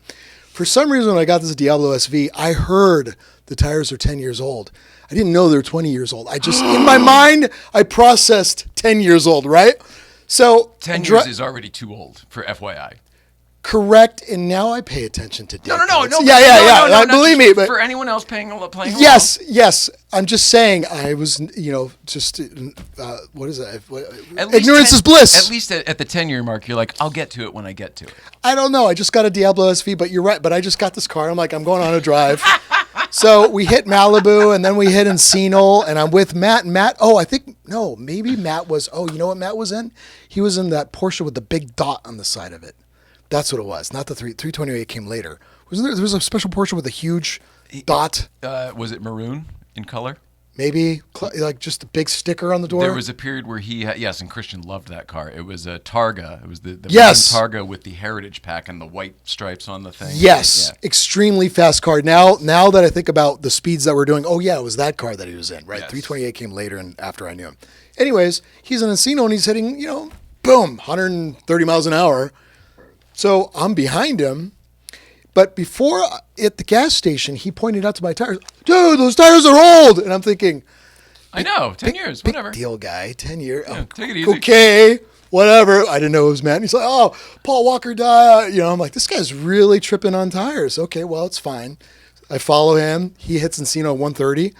For some reason, when I got this Diablo SV, I heard the tires are 10 years old. I didn't know they were 20 years old. I just in my mind I processed 10 years old, right? So 10 years is already too old for FYI. Correct, and now I pay attention to date No. codes. Yeah. Believe me, but for anyone else playing along. Yes. I'm just saying. I was, just what is that? Ignorance is bliss. At least at the 10-year mark, you're like, I'll get to it when I get to it. I don't know. I just got a Diablo SV, but you're right. But I just got this car. I'm like, I'm going on a drive. So we hit Malibu, and then we hit Encino, and I'm with Matt. Maybe Matt was. Oh, you know what Matt was in? He was in that Porsche with the big dot on the side of it. That's what it was. Not the 328 came later. Wasn't there? There was a special Porsche with a huge dot. Was it maroon in color? Maybe like just a big sticker on the door. There was a period where and Christian loved that car. It was a Targa. It was the yes Targa with the Heritage Pack and the white stripes on the thing. Yes, yeah. Extremely fast car. Now that I think about the speeds that we're doing, it was that car that he was in, right? Yes. 328 came later and after I knew him. Anyways, he's in Encino and he's hitting, boom, 130 miles an hour. So I'm behind him. But before at the gas station, he pointed out to my tires, dude, those tires are old. And I'm thinking, I know, 10 years, whatever. Big deal, guy, 10 years. Yeah, take it easy. Okay, whatever. I didn't know it was Matt. And he's like, oh, Paul Walker died. I'm like, this guy's really tripping on tires. Okay, well, it's fine. I follow him. He hits Encino at 130.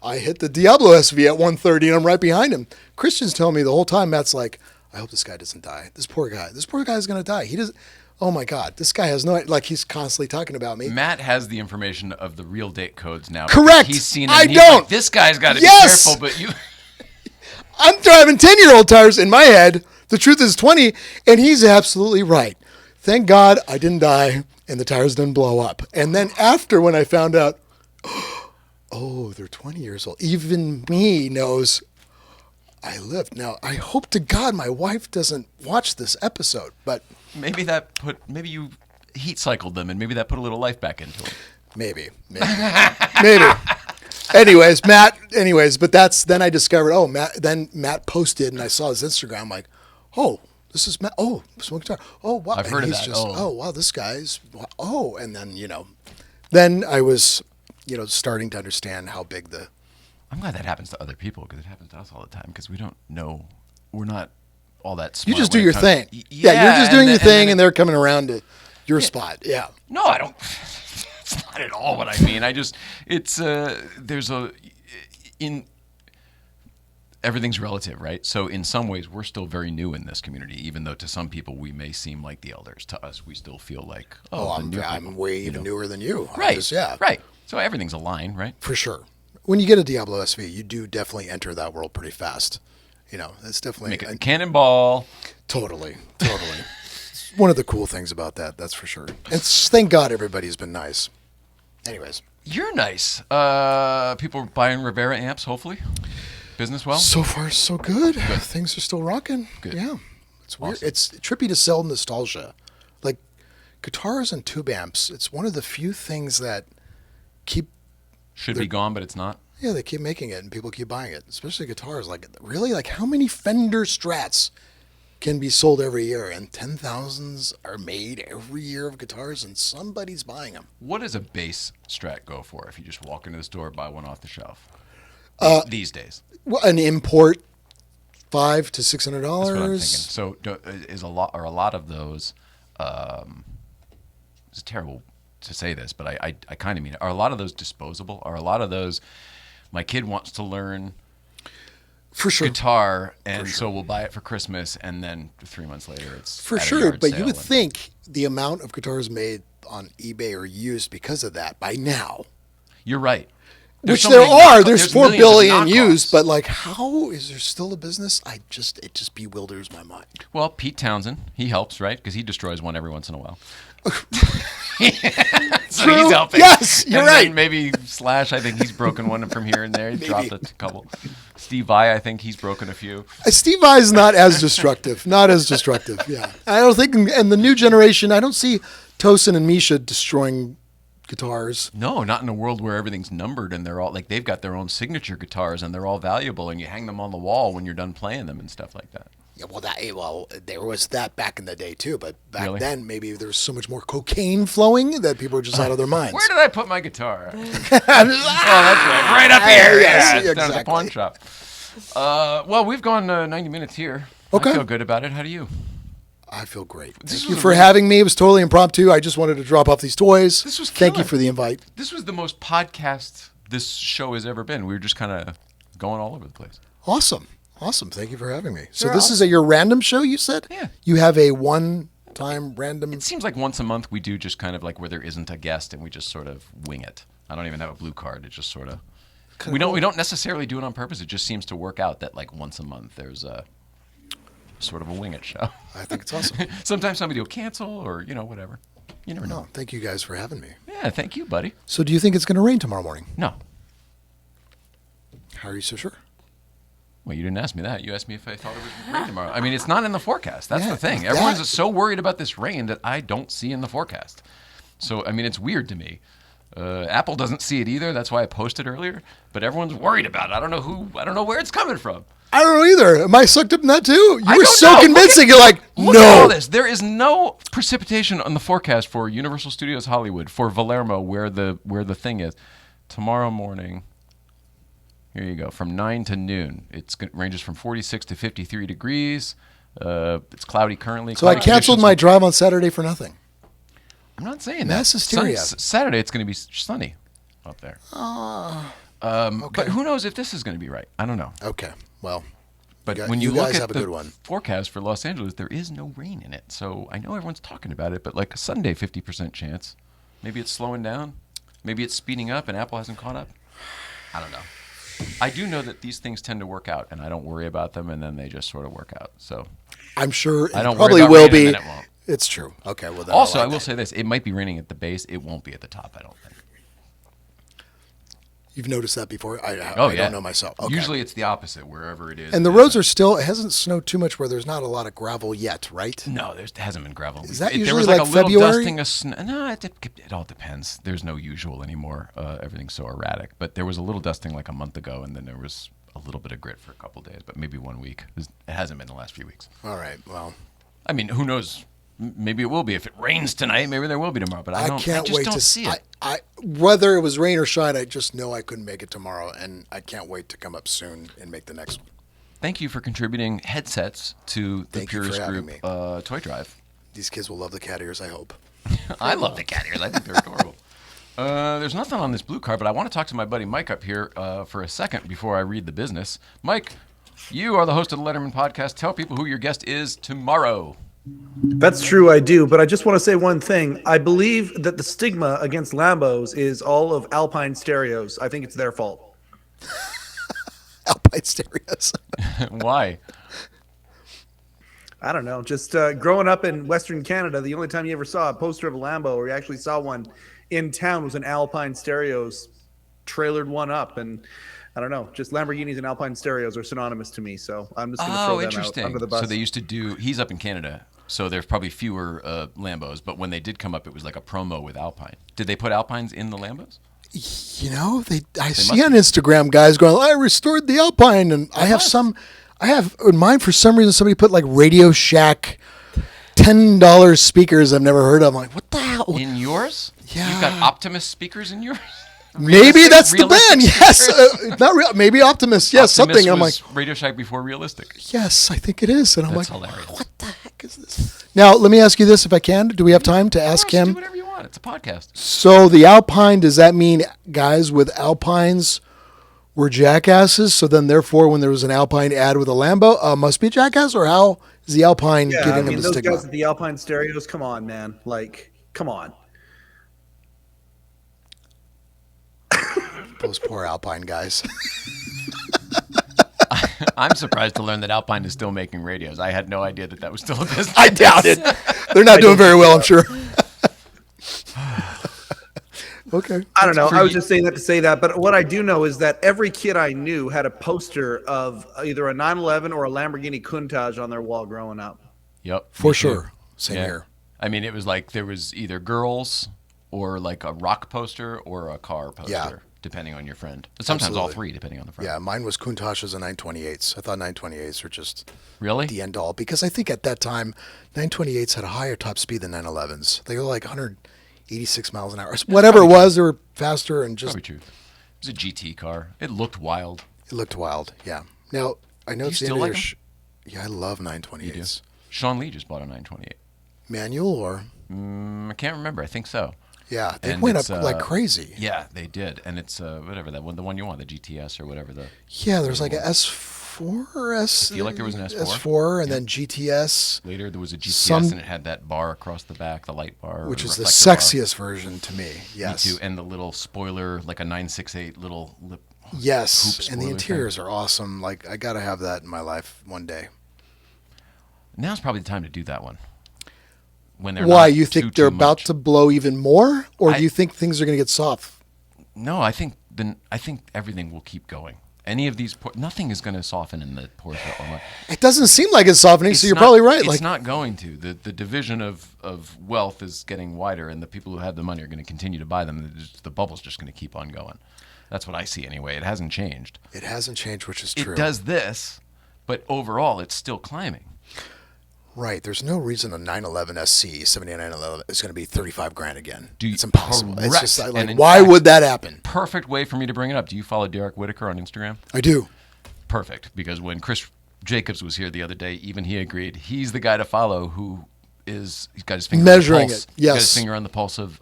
I hit the Diablo SV at 130, and I'm right behind him. Christian's telling me the whole time, Matt's like, I hope this guy doesn't die. This poor guy is going to die. He doesn't. Oh my God, this guy has he's constantly talking about me. Matt has the information of the real date codes now. Correct. He's seen it. I He's don't. Like, this guy's got to be Yes. careful, but you. I'm driving 10-year-old tires in my head. The truth is 20, and he's absolutely right. Thank God I didn't die and the tires didn't blow up. And then after when I found out, oh, they're 20 years old. Even me knows I lived. Now, I hope to God my wife doesn't watch this episode, but Maybe you heat cycled them, and maybe that put a little life back into them. maybe. Anyways, but then I discovered, Matt posted and I saw his Instagram. I'm like, oh, this is Matt. Oh, smoking tire. Oh, wow. I've heard of he's that. Just, wow, this guy's, and then, then I was, starting to understand how big I'm glad that happens to other people because it happens to us all the time because we don't know. We're not all that smart. You just do your thing. Yeah, you're just doing your thing, then and they're coming around to your spot. Yeah. No, I don't. It's not at all what I mean. Everything's relative, right? So in some ways, we're still very new in this community, even though to some people we may seem like the elders. To us, we still feel like, I'm way even newer than you. Right. Right. So everything's a line, right? For sure. When you get a Diablo SV, you do definitely enter that world pretty fast. It's definitely Make a cannonball. Totally. It's one of the cool things about that, that's for sure. And thank God everybody's been nice. Anyways. You're nice. People are buying Rivera amps, hopefully. Business well? So far, so good. Things are still rocking. Good. Yeah. It's weird. Awesome. It's trippy to sell nostalgia. Like guitars and tube amps, it's one of the few things that should be gone, but it's not. Yeah, they keep making it and people keep buying it, especially guitars. Like, really? Like, how many Fender Strats can be sold every year? And 10,000s are made every year of guitars and somebody's buying them. What does a bass Strat go for if you just walk into the store, buy one off the shelf? These days. Well, an import, $500 to $600. That's what I'm thinking. So are a lot of those, it's terrible to say this, but I kind of mean it. Are a lot of those disposable? Are a lot of those, my kid wants to learn for sure guitar, and so we'll buy it for Christmas, and then 3 months later it's for at a sure. yard But sale you would think the amount of guitars made on eBay or used because of that by now. You're right. There's Which so there many are. knockoffs. There's 4 millions of billion knockoffs. used, but like, how is there still a business? It just bewilders my mind. Well, Pete Townsend, he helps, right? Because he destroys one every once in a while. So True. he's helping. Yes, you're And right. then maybe Slash, I think he's broken one from here and there. He dropped a couple. Steve Vai, I think he's broken a few. Steve Vai is not as destructive. Not as destructive. Yeah, I don't think. And the new generation, I don't see Tosin and Misha destroying guitars. No, not in a world where everything's numbered and they're all like they've got their own signature guitars and they're all valuable and you hang them on the wall when you're done playing them and stuff like that. Yeah, well, there was that back in the day too, but back Really? then maybe there was so much more cocaine flowing that people were just out of their minds. Where did I put my guitar? Oh, that's right up here. Yes, Yeah, it's down at the exactly. pawn shop. Well, we've gone 90 minutes here. Okay. I feel good about it. How do you? I feel great. This Thank was you a for really- having me. It was totally impromptu. I just wanted to drop off these toys. This was Thank you killer. for the invite. This was the most podcast this show has ever been. We were just kind of going all over the place. Awesome. Thank you for having me. So You're this is your random show, you said? Yeah. You have a one-time random. It seems like once a month we do just kind of like where there isn't a guest and we just sort of wing it. I don't even have a blue card. It just sort of we don't necessarily do it on purpose. It just seems to work out that like once a month there's a sort of a wing it show. I think it's awesome. Sometimes somebody will cancel or whatever. You never know. No, thank you guys for having me. Yeah, thank you, buddy. So do you think it's going to rain tomorrow morning? No. How are you so sure? Well, you didn't ask me that. You asked me if I thought it was rain tomorrow. I mean, it's not in the forecast. That's Yeah, the thing. that- Everyone's so worried about this rain that I don't see in the forecast. So, I mean, it's weird to me. Apple doesn't see it either. That's why I posted earlier. But everyone's worried about it. I don't know where it's coming from. I don't know either. Am I sucked up in that too? You I were don't so know. convincing. You're like, Look at all no. this. There is no precipitation on the forecast for Universal Studios Hollywood, for Valermo, where the thing is. Tomorrow morning, here you go, from 9 to noon. It ranges from 46 to 53 degrees. It's cloudy currently. So I Cloudy canceled conditions. my drive on Saturday for nothing. I'm not saying Mass that. hysteria. Saturday, it's going to be sunny up there. But who knows if this is going to be right? I don't know. Okay. Well, But You when you look guys at have a the good one. forecast for Los Angeles, there is no rain in it. So I know everyone's talking about it, but like a Sunday 50% chance. Maybe it's slowing down. Maybe it's speeding up and Apple hasn't caught up. I don't know. I do know that these things tend to work out, and I don't worry about them, and then they just sort of work out. So I'm sure it I don't probably worry about will rain, be. and then it won't. It's true. Okay. Well, then Also, I like will that. say this. It might be raining at the base. It won't be at the top, I don't think. You've noticed that before? I Oh, I yeah. don't know myself. Okay. Usually it's the opposite, wherever it is. And the there's roads a- are still, it hasn't snowed too much where there's not a lot of gravel yet, right? No, there hasn't been gravel. Is that there usually was like like a little February? dusting of snow. No, it all depends. There's no usual anymore. Everything's so erratic. But there was a little dusting like a month ago, and then there was a little bit of grit for a couple days, but maybe 1 week. It hasn't been the last few weeks. All right. Well, I mean, who knows? Maybe it will be. If it rains tonight, maybe there will be tomorrow. But I can't just wait don't to see it. whether it was rain or shine, I just know I couldn't make it tomorrow, and I can't wait to come up soon and make the next one. Thank you for contributing headsets to the Thank you for Purist having Group me. toy drive. These kids will love the cat ears, I hope. I love the cat ears. I think they're adorable. There's nothing on this blue card, but I want to talk to my buddy Mike up here for a second before I read the business. Mike, you are the host of the Letterman podcast. Tell people who your guest is tomorrow. That's true, I do. But I just want to say one thing. I believe that the stigma against Lambos is all of Alpine stereos. I think it's their fault. Alpine stereos. Why? I don't know. Just growing up in Western Canada, the only time you ever saw a poster of a Lambo or you actually saw one in town was an Alpine Stereos trailered one up. And I don't know, just Lamborghinis and Alpine Stereos are synonymous to me. So I'm just going to throw them out interesting. under the bus. So they used to do. He's up in Canada, so there's probably fewer Lambos. But when they did come up, it was like a promo with Alpine. Did they put Alpines in the Lambos? You know, I see must on Instagram guys going, I restored the Alpine, and I have in mine for some reason somebody put like Radio Shack $10 speakers I've never heard of. I'm like, what the hell? In yours? Yeah. You've got Optimus speakers in yours? Maybe that's the realistic band. Yes, speakers? not real. Maybe Optimus. Yes, Optimus something. I'm like, was Radio Shack before Realistic. yes, I think it is. And I'm That's like, hilarious. what the heck is this? Now, let me ask you this if I can. Do we have time to ask Do him? whatever you want. It's a podcast. So the Alpine, does that mean guys with Alpines were jackasses? So then therefore when there was an Alpine ad with a Lambo, must be a jackass? Or how is the Alpine yeah, giving I them mean, the those stigma? guys at the Alpine Stereos, come on, man. Like, come on. Those poor Alpine guys. I'm surprised to learn that Alpine is still making radios. I had no idea that that was still a business. I doubt it. They're not doing very well, I'm sure. Okay. I don't know. I was just saying that to say that. But what I do know is that every kid I knew had a poster of either a 911 or a Lamborghini Countach on their wall growing up. Yep. For me sure. too. Same Yeah. here. I mean, it was like there was either girls or like a rock poster or a car poster, Yeah. depending on your friend. But sometimes all Absolutely. three, depending on the friend. Yeah, mine was Countach's and 928s. I thought 928s were just Really? the end all because I think at that time 928s had a higher top speed than 911s. They were like 186 miles an hour. Whatever it was, they were faster and just Probably true. It was a GT car. It looked wild. it looked wild. Yeah. Now I know You it's the still end of like your yeah, I love 928s. You do. Sean Lee just bought a 928. Manual or I can't remember. I think so. yeah, they And went up it's, like crazy. Yeah, they did. And it's whatever that one, the one you want, the GTS or whatever the. Yeah, there's like a S4 or S. I feel like there was an S4. S4 and then GTS, Later there was a GTS Some- and it had that bar across the back, the light bar, which or is the reflector bar. sexiest version to me. Yes. Me too. And the little spoiler, like a 968 little lip. Yes, Hoop and the spoiler interiors are awesome. Like I gotta have that in my life one day. Now's probably the time to do that one. When they're Why not you think too they're about much. to blow even more, or I- do you think things are gonna get soft? No, I think everything will keep going. Any of these, nothing is going to soften in the Porsche. Or It doesn't seem like it's softening, so you're not- probably right. It's Like not going to. The division of wealth is getting wider, and the people who have the money are going to continue to buy them. The bubble's just going to keep on going. That's what I see anyway. It hasn't changed. it hasn't changed, which is true. It does this, but overall, it's still climbing. Right. There's no reason a 911 SC 7911 is going to be 35 grand again. Do you- It's impossible. It's Correct. just And like in why fact- would that happen? Perfect way for me to bring it up. Do you follow Derek Whitaker on Instagram? I do. Perfect, because when Chris Jacobs was here the other day, even he agreed he's the guy to follow who he's got his finger Measuring on the pulse. it, He's got yes. his finger on the pulse of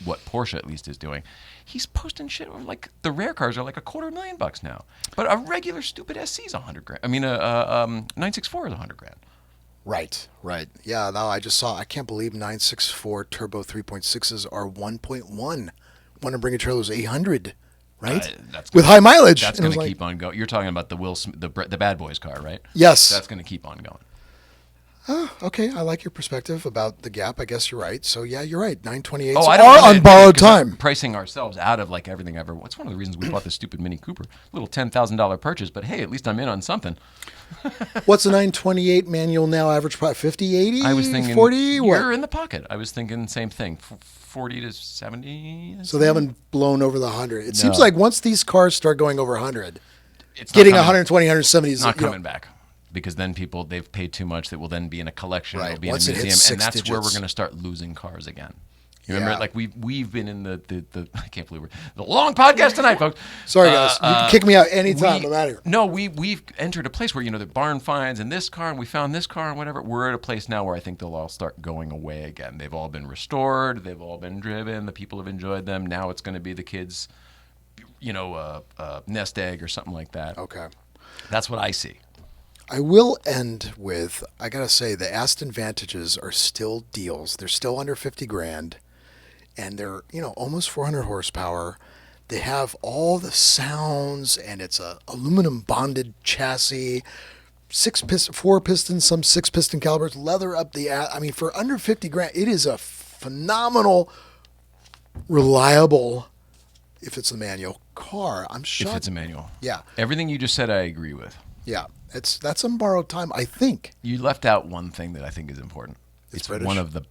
what Porsche at least is doing. He's posting shit over, like the rare cars are like $250,000 now, but a regular stupid SC is $100 grand. I mean, a 964 is $100 grand. Right. Right. Yeah. Now I just saw. I can't believe 964 turbo 3.6s are 1.1. Want to bring a trailer was 800. Right. That's With gonna- high mileage. That's And it going was to like, keep on going. You're talking about the the Bad Boys car, right? Yes. That's going to keep on going. Okay, I like your perspective about the gap. I guess you're right. So yeah, you're right. 928s I don't are wanna on admit borrowed it 'cause I'm time. pricing ourselves out of like everything ever. What's one of the reasons we bought this stupid Mini Cooper? Little $10,000 purchase, but hey, at least I'm in on something. What's a 928 manual now? Average price 50, 80, I was thinking 40. You're What? in the pocket. I was thinking same thing, 40 to 70. So they haven't blown over the 100. It seems No. like once these cars start going over 100, It's not getting coming- 120, 170 is It's not you know, coming back. Because then they've paid too much that will then be in a collection, Right. it'll be Once in it a hits museum, and 6 that's where we're digits. going to start losing cars again. You remember, Yeah. like we've been in the I can't believe we're the long podcast tonight, folks. Sorry, guys. You can kick me out anytime. we- I'm out of here. No, we've entered a place where the barn finds and this car and we found this car and whatever. We're at a place now where I think they'll all start going away again. They've all been restored. They've all been driven. The people have enjoyed them. Now it's going to be the kids, nest egg or something like that. Okay. That's what I see. I will end with, I got to say, the Aston Vantages are still deals. They're still under 50 grand. And they're, almost 400 horsepower. They have all the sounds, and it's a aluminum bonded chassis, 4 pistons, some 6 piston calibers, leather up the ass. I mean, for under 50 grand, it is a phenomenal, reliable, if it's a manual car. I'm shocked. If it's a manual. Yeah. Everything you just said, I agree with. Yeah. That's on borrowed time, I think. You left out one thing that I think is important. It's It's British? one of the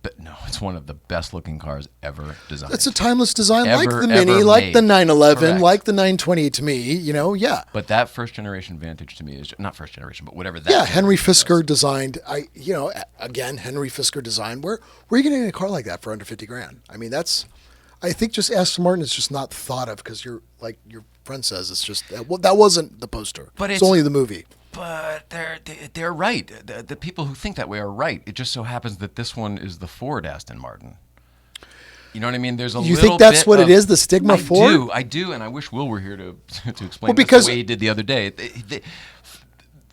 it's one of the best looking cars ever designed. It's a timeless design, like Ever, the Mini, ever like made. the 911, Correct. like the 928 to me, yeah. But that first generation Vantage to me is not first generation, but whatever that. Yeah, Henry generation Fisker was. designed. Again, Henry Fisker designed. Where are you getting a car like that for under 50 grand? I mean, I think just Aston Martin is just not thought of because you're like your friend says, it's just that wasn't the poster. But it's it's- only the movie. But they're right. The people who think that way are right. It just so happens that this one is the Ford Aston Martin. You know what I mean? There's a You little think that's bit what it of- is, the stigma Ford? I do, and I wish Will were here to explain Well, this because- the way he did the other day.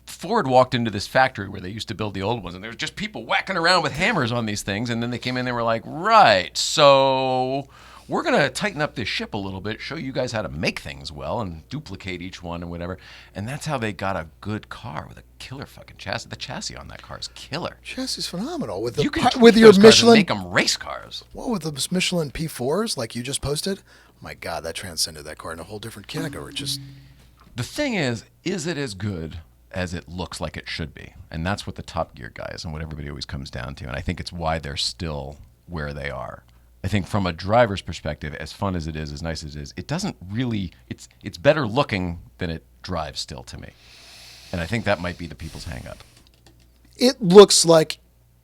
Ford walked into this factory where they used to build the old ones, and there was just people whacking around with hammers on these things, and then they came in and they were like, right, so we're going to tighten up this ship a little bit, show you guys how to make things well and duplicate each one and whatever. And that's how they got a good car with a killer fucking chassis. The chassis on that car is killer. Chassis is phenomenal. With You can the tweak with your those cars and Michelin, make them race cars. well, with the Michelin P4s like you just posted. My God, that transcended that car in a whole different category. Just The thing is it as good as it looks like it should be? And that's what the Top Gear guys and what everybody always comes down to. And I think it's why they're still where they are. I think from a driver's perspective, as fun as it is, as nice as it is, it doesn't really, it's better looking than it drives still to me. And I think that might be the people's hang up. it looks like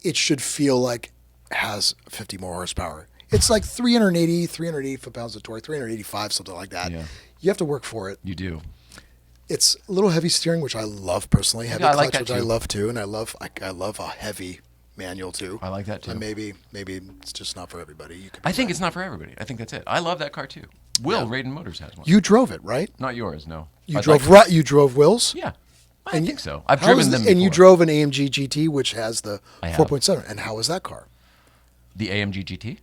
it should feel like it has 50 more horsepower. It's like 380 foot-pounds of torque, 385, something like that. Yeah. You have to work for it. You do. It's a little heavy steering, which I love personally. Heavy Yeah, I clutch, like that which I too. love too, and I love a heavy manual too. I like that too. And maybe it's just not for everybody. You could I think it's not for everybody. I think that's it. I love that car too. Will Raiden Motors has one. you drove it, right? Not yours, no. You I'd drove like to- You drove Will's. Yeah, I And think so. I've How driven is them the- And you before. drove an AMG GT, which has the I have. 4.7. And how was that car? The AMG GT.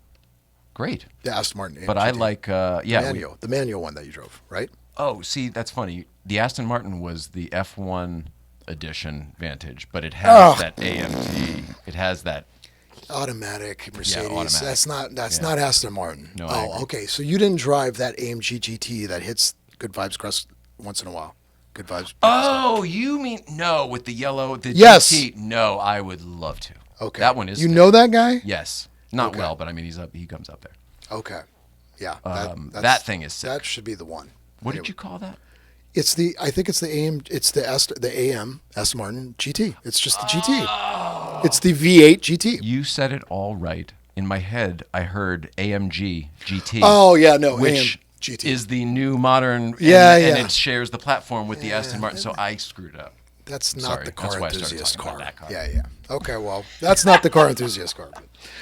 Great, The Aston Martin AMG but I GT. like the manual one that you drove, right? Oh, see, that's funny. The Aston Martin was the F1 edition Vantage, but it has that AMG. It has that. Automatic Mercedes. automatic. That's Yeah. not Aston Martin. No, I Oh, agree. okay. So you didn't drive that AMG GT that hits Good Vibes Crest once in a while. Good Vibes. Oh, you mean no with the yellow, the Yes. GT? No, I would love to. Okay. That one is. You know that guy? Yes, not Okay. well, but I mean he's up. He comes up there. Okay. Yeah. That thing is sick. That should be the one. What Anyway. did you call that? I think it's the AM. It's the AM Aston Martin GT. It's just the GT. It's the V8 GT. You said it all right. In my head, I heard AMG GT. Oh yeah, no, which AM GT is the new modern. And, Yeah, and yeah. it shares the platform with the Aston Martin. So I screwed up. That's not Sorry, the that's car why I started enthusiast talking car. about that car. Yeah. Okay, well, that's not the car enthusiast car.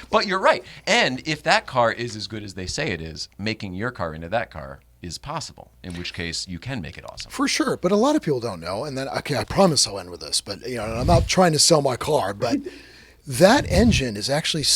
But you're right. And if that car is as good as they say it is, making your car into that car is possible. In which case, you can make it awesome. For sure, but a lot of people don't know. And then, okay, I promise I'll end with this. But I'm not trying to sell my car, but that engine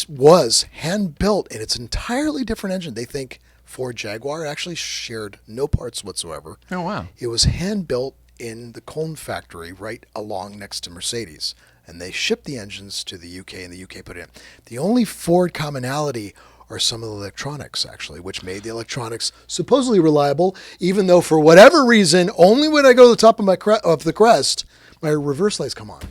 was hand built, and it's an entirely different engine. They think Ford Jaguar actually shared no parts whatsoever. Oh, wow. It was hand built in the Cologne factory right along next to Mercedes. And they shipped the engines to the UK, and the UK put it in. The only Ford commonality are some of the electronics, actually, which made the electronics supposedly reliable, even though for whatever reason, only when I go to the top of the crest, my reverse lights come on.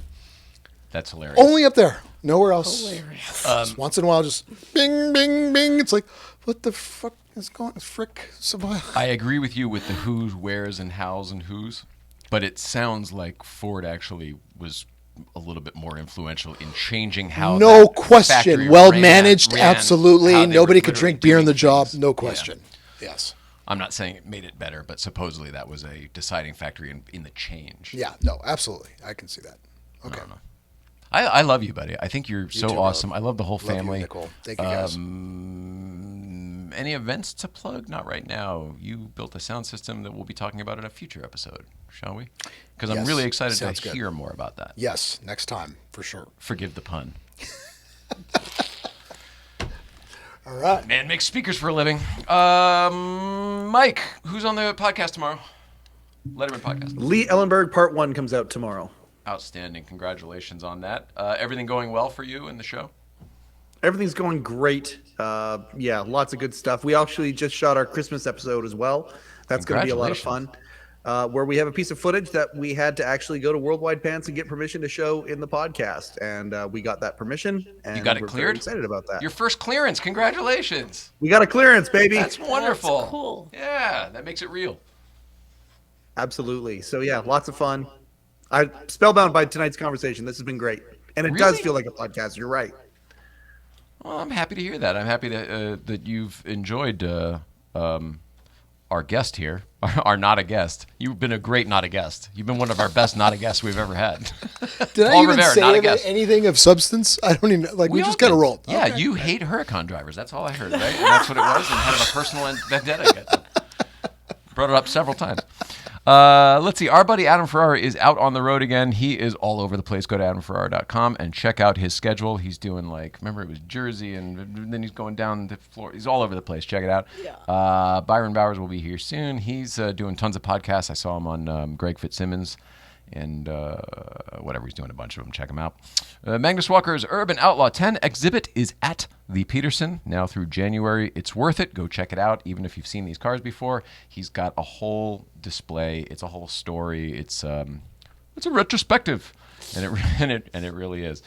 That's hilarious. Only up there, nowhere else. Hilarious. Just once in a while, just bing, bing, bing. It's like, what the fuck is going on? Frick. I agree with you with the who's, where's, and how's and who's, but it sounds like Ford actually was a little bit more influential in changing how No that question. factory Well ran, managed, how absolutely. they Nobody were could drink literally beer in the doing job. things. No Yeah. question. Yes. I'm not saying it made it better, but supposedly that was a deciding factor in the change. Yeah, no, absolutely. I can see that. Okay. No. I love you, buddy. I think you're so too, awesome. brother. I love the whole Love you, family. Nicole. Thank you, guys. Any events to plug? Not right now. You built a sound system that we'll be talking about in a future episode, shall we? Because I'm Yes, really excited sounds to good. hear more about that. Yes, next time, for sure. Forgive the pun. All right. Man makes speakers for a living. Mike, who's on the podcast tomorrow? Letterman podcast. Lee Ellenberg Part 1 comes out tomorrow. Outstanding. Congratulations on that. Everything going well for you in the show? Everything's going great. Yeah, lots of good stuff. We actually just shot our Christmas episode as well. That's going to be a lot of fun. Where we have a piece of footage that we had to actually go to Worldwide Pants and get permission to show in the podcast. And we got that permission. And You got it we're cleared? very excited about that. Your first clearance. Congratulations. We got a clearance, baby. That's wonderful. That's cool. Yeah, that makes it real. Absolutely. So, yeah, lots of fun. I'm spellbound by tonight's conversation. This has been great. And it does Really? feel like a podcast. You're right. Well, I'm happy to hear that. I'm happy that you've enjoyed our guest here, our not a guest. You've been a great not a guest. You've been one of our best not a guests we've ever had. Did I Paul even Rivera, not a say guest. anything of substance? I don't even, like, we all just kind of did. rolled. Yeah, Okay. you hate Huracan drivers. That's all I heard, right? And that's what it was, and had a personal vendetta against them. Brought it up several times. Let's see. Our buddy Adam Farah is out on the road again. He is all over the place. Go to adamfarah.com and check out his schedule. He's doing remember it was Jersey, and then he's going down to Florida. He's all over the place. Check it out. Yeah. Byron Bowers will be here soon. He's doing tons of podcasts. I saw him on Greg Fitzsimmons. And whatever, he's doing a bunch of them. Check him out. Magnus Walker's Urban Outlaw 10 exhibit is at the Peterson now through January. It's worth it. Go check it out, even if you've seen these cars before. He's got a whole display. It's a whole story. It's a retrospective, and it really is.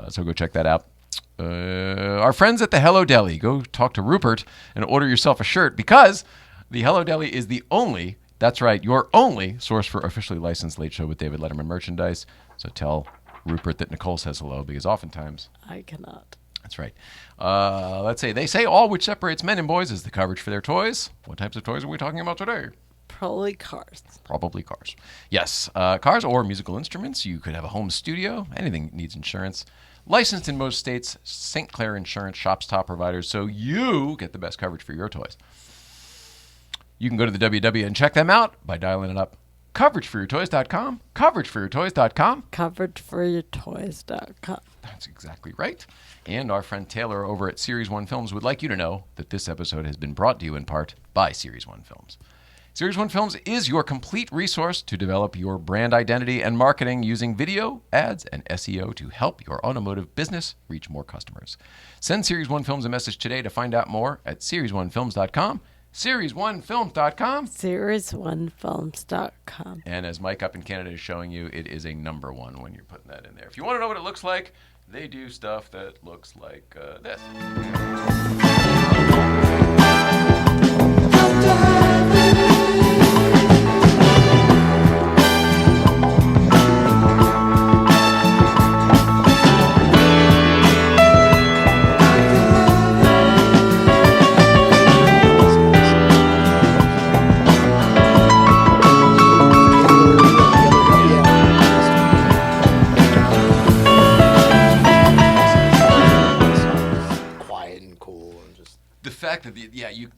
So go check that out. Our friends at the Hello Deli. Go talk to Rupert and order yourself a shirt, because the Hello Deli is the only. That's right, your only source for officially licensed Late Show with David Letterman merchandise. So tell Rupert that Nicole says hello, because oftentimes... I cannot. That's right. Let's say, they say all which separates men and boys is the coverage for their toys. What types of toys are we talking about today? Probably cars. Probably cars. Yes, cars or musical instruments. You could have a home studio. Anything that needs insurance. Licensed in most states. St. Clair Insurance shops top providers, so you get the best coverage for your toys. You can go to the WW and check them out by dialing it up. CoverageForYourToys.com. CoverageForYourToys.com. CoverageForYourToys.com. That's exactly right. And our friend Taylor over at Series 1 Films would like you to know that this episode has been brought to you in part by Series 1 Films. Series 1 Films is your complete resource to develop your brand identity and marketing using video, ads, and SEO to help your automotive business reach more customers. Send Series 1 Films a message today to find out more at Series1Films.com. Series1Films.com. Series1Films.com. And as Mike up in Canada is showing you, it is a #1 when you're putting that in there. If you want to know what it looks like, they do stuff that looks like this.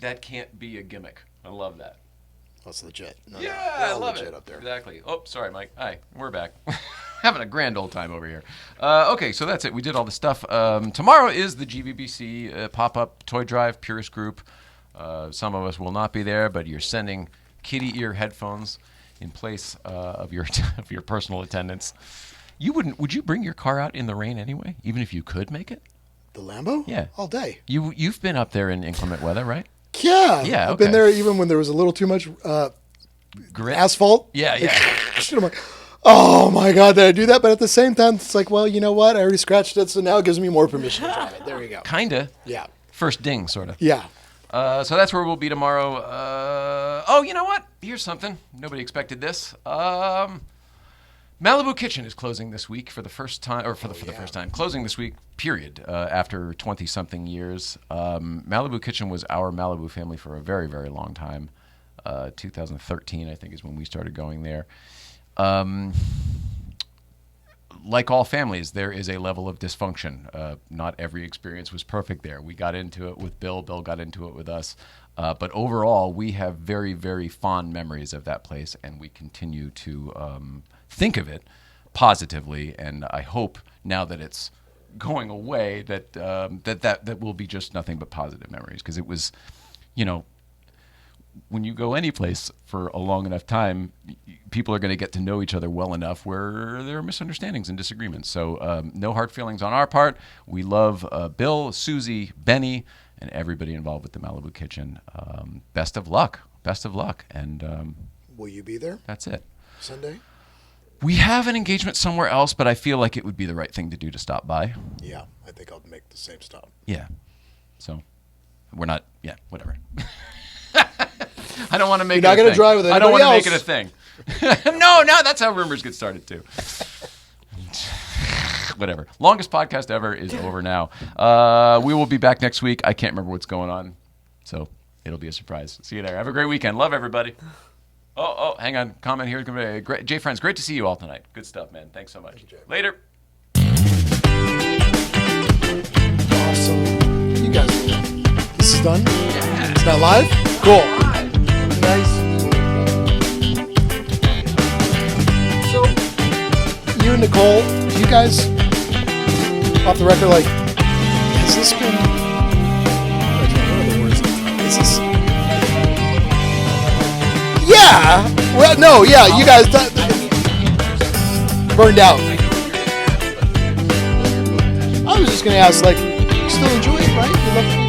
That can't be a gimmick. I love that. That's legit. I love it. Up there. Exactly. Oh, sorry, Mike. Hi, we're back. Having a grand old time over here. Okay, so that's it. We did all the stuff. Tomorrow is the GVBC pop-up toy drive Purist Group. Some of us will not be there, but you're sending kitty ear headphones in place of your personal attendance. Would you bring your car out in the rain anyway, even if you could make it? The Lambo? Yeah. All day. You've been up there in inclement weather, right? Yeah. Yeah, I've been there even when there was a little too much Grit? asphalt. Yeah. I'm like, oh my God, did I do that? But at the same time, it's like, well, you know what? I already scratched it, so now it gives me more permission to drive it. There you go. Kinda. Yeah. First ding, sort of. Yeah. So that's where we'll be tomorrow. Oh, you know what? Here's something. Nobody expected this. Malibu Kitchen is closing this week for the first time, or for the first time, closing this week, period, after 20-something years. Malibu Kitchen was our Malibu family for a very, very long time. 2013, I think, is when we started going there. Like all families, there is a level of dysfunction. Not every experience was perfect there. We got into it with Bill. Bill got into it with us. But overall, we have very, very fond memories of that place, and we continue to think of it positively. And I hope now that it's going away that that will be just nothing but positive memories, because it was, when you go any place for a long enough time, people are going to get to know each other well enough where there are misunderstandings and disagreements. So no hard feelings on our part. We love Bill, Susie, Benny, and everybody involved with the Malibu Kitchen. Best of luck. And will you be there? That's it. Sunday? We have an engagement somewhere else, but I feel like it would be the right thing to do to stop by. Yeah, I think I'll make the same stop. Yeah. So we're not, whatever. I don't want to make You're it not going to drive with I don't want to anybody make it a thing. No, that's how rumors get started too. Whatever. Longest podcast ever is over now. We will be back next week. I can't remember what's going on, so it'll be a surprise. See you there. Have a great weekend. Love everybody. Oh, hang on. Comment here. Great. Jay Friends, great to see you all tonight. Good stuff, man. Thanks so much. Later. Awesome. You guys, this is done? Yeah. It's not live? Cool. Nice. Joel, do you guys, off the record, like, has this been? What are the words? Is this? Yeah. Well, no. Yeah, you guys burned out. I was just gonna ask, like, you still enjoy it, right? You love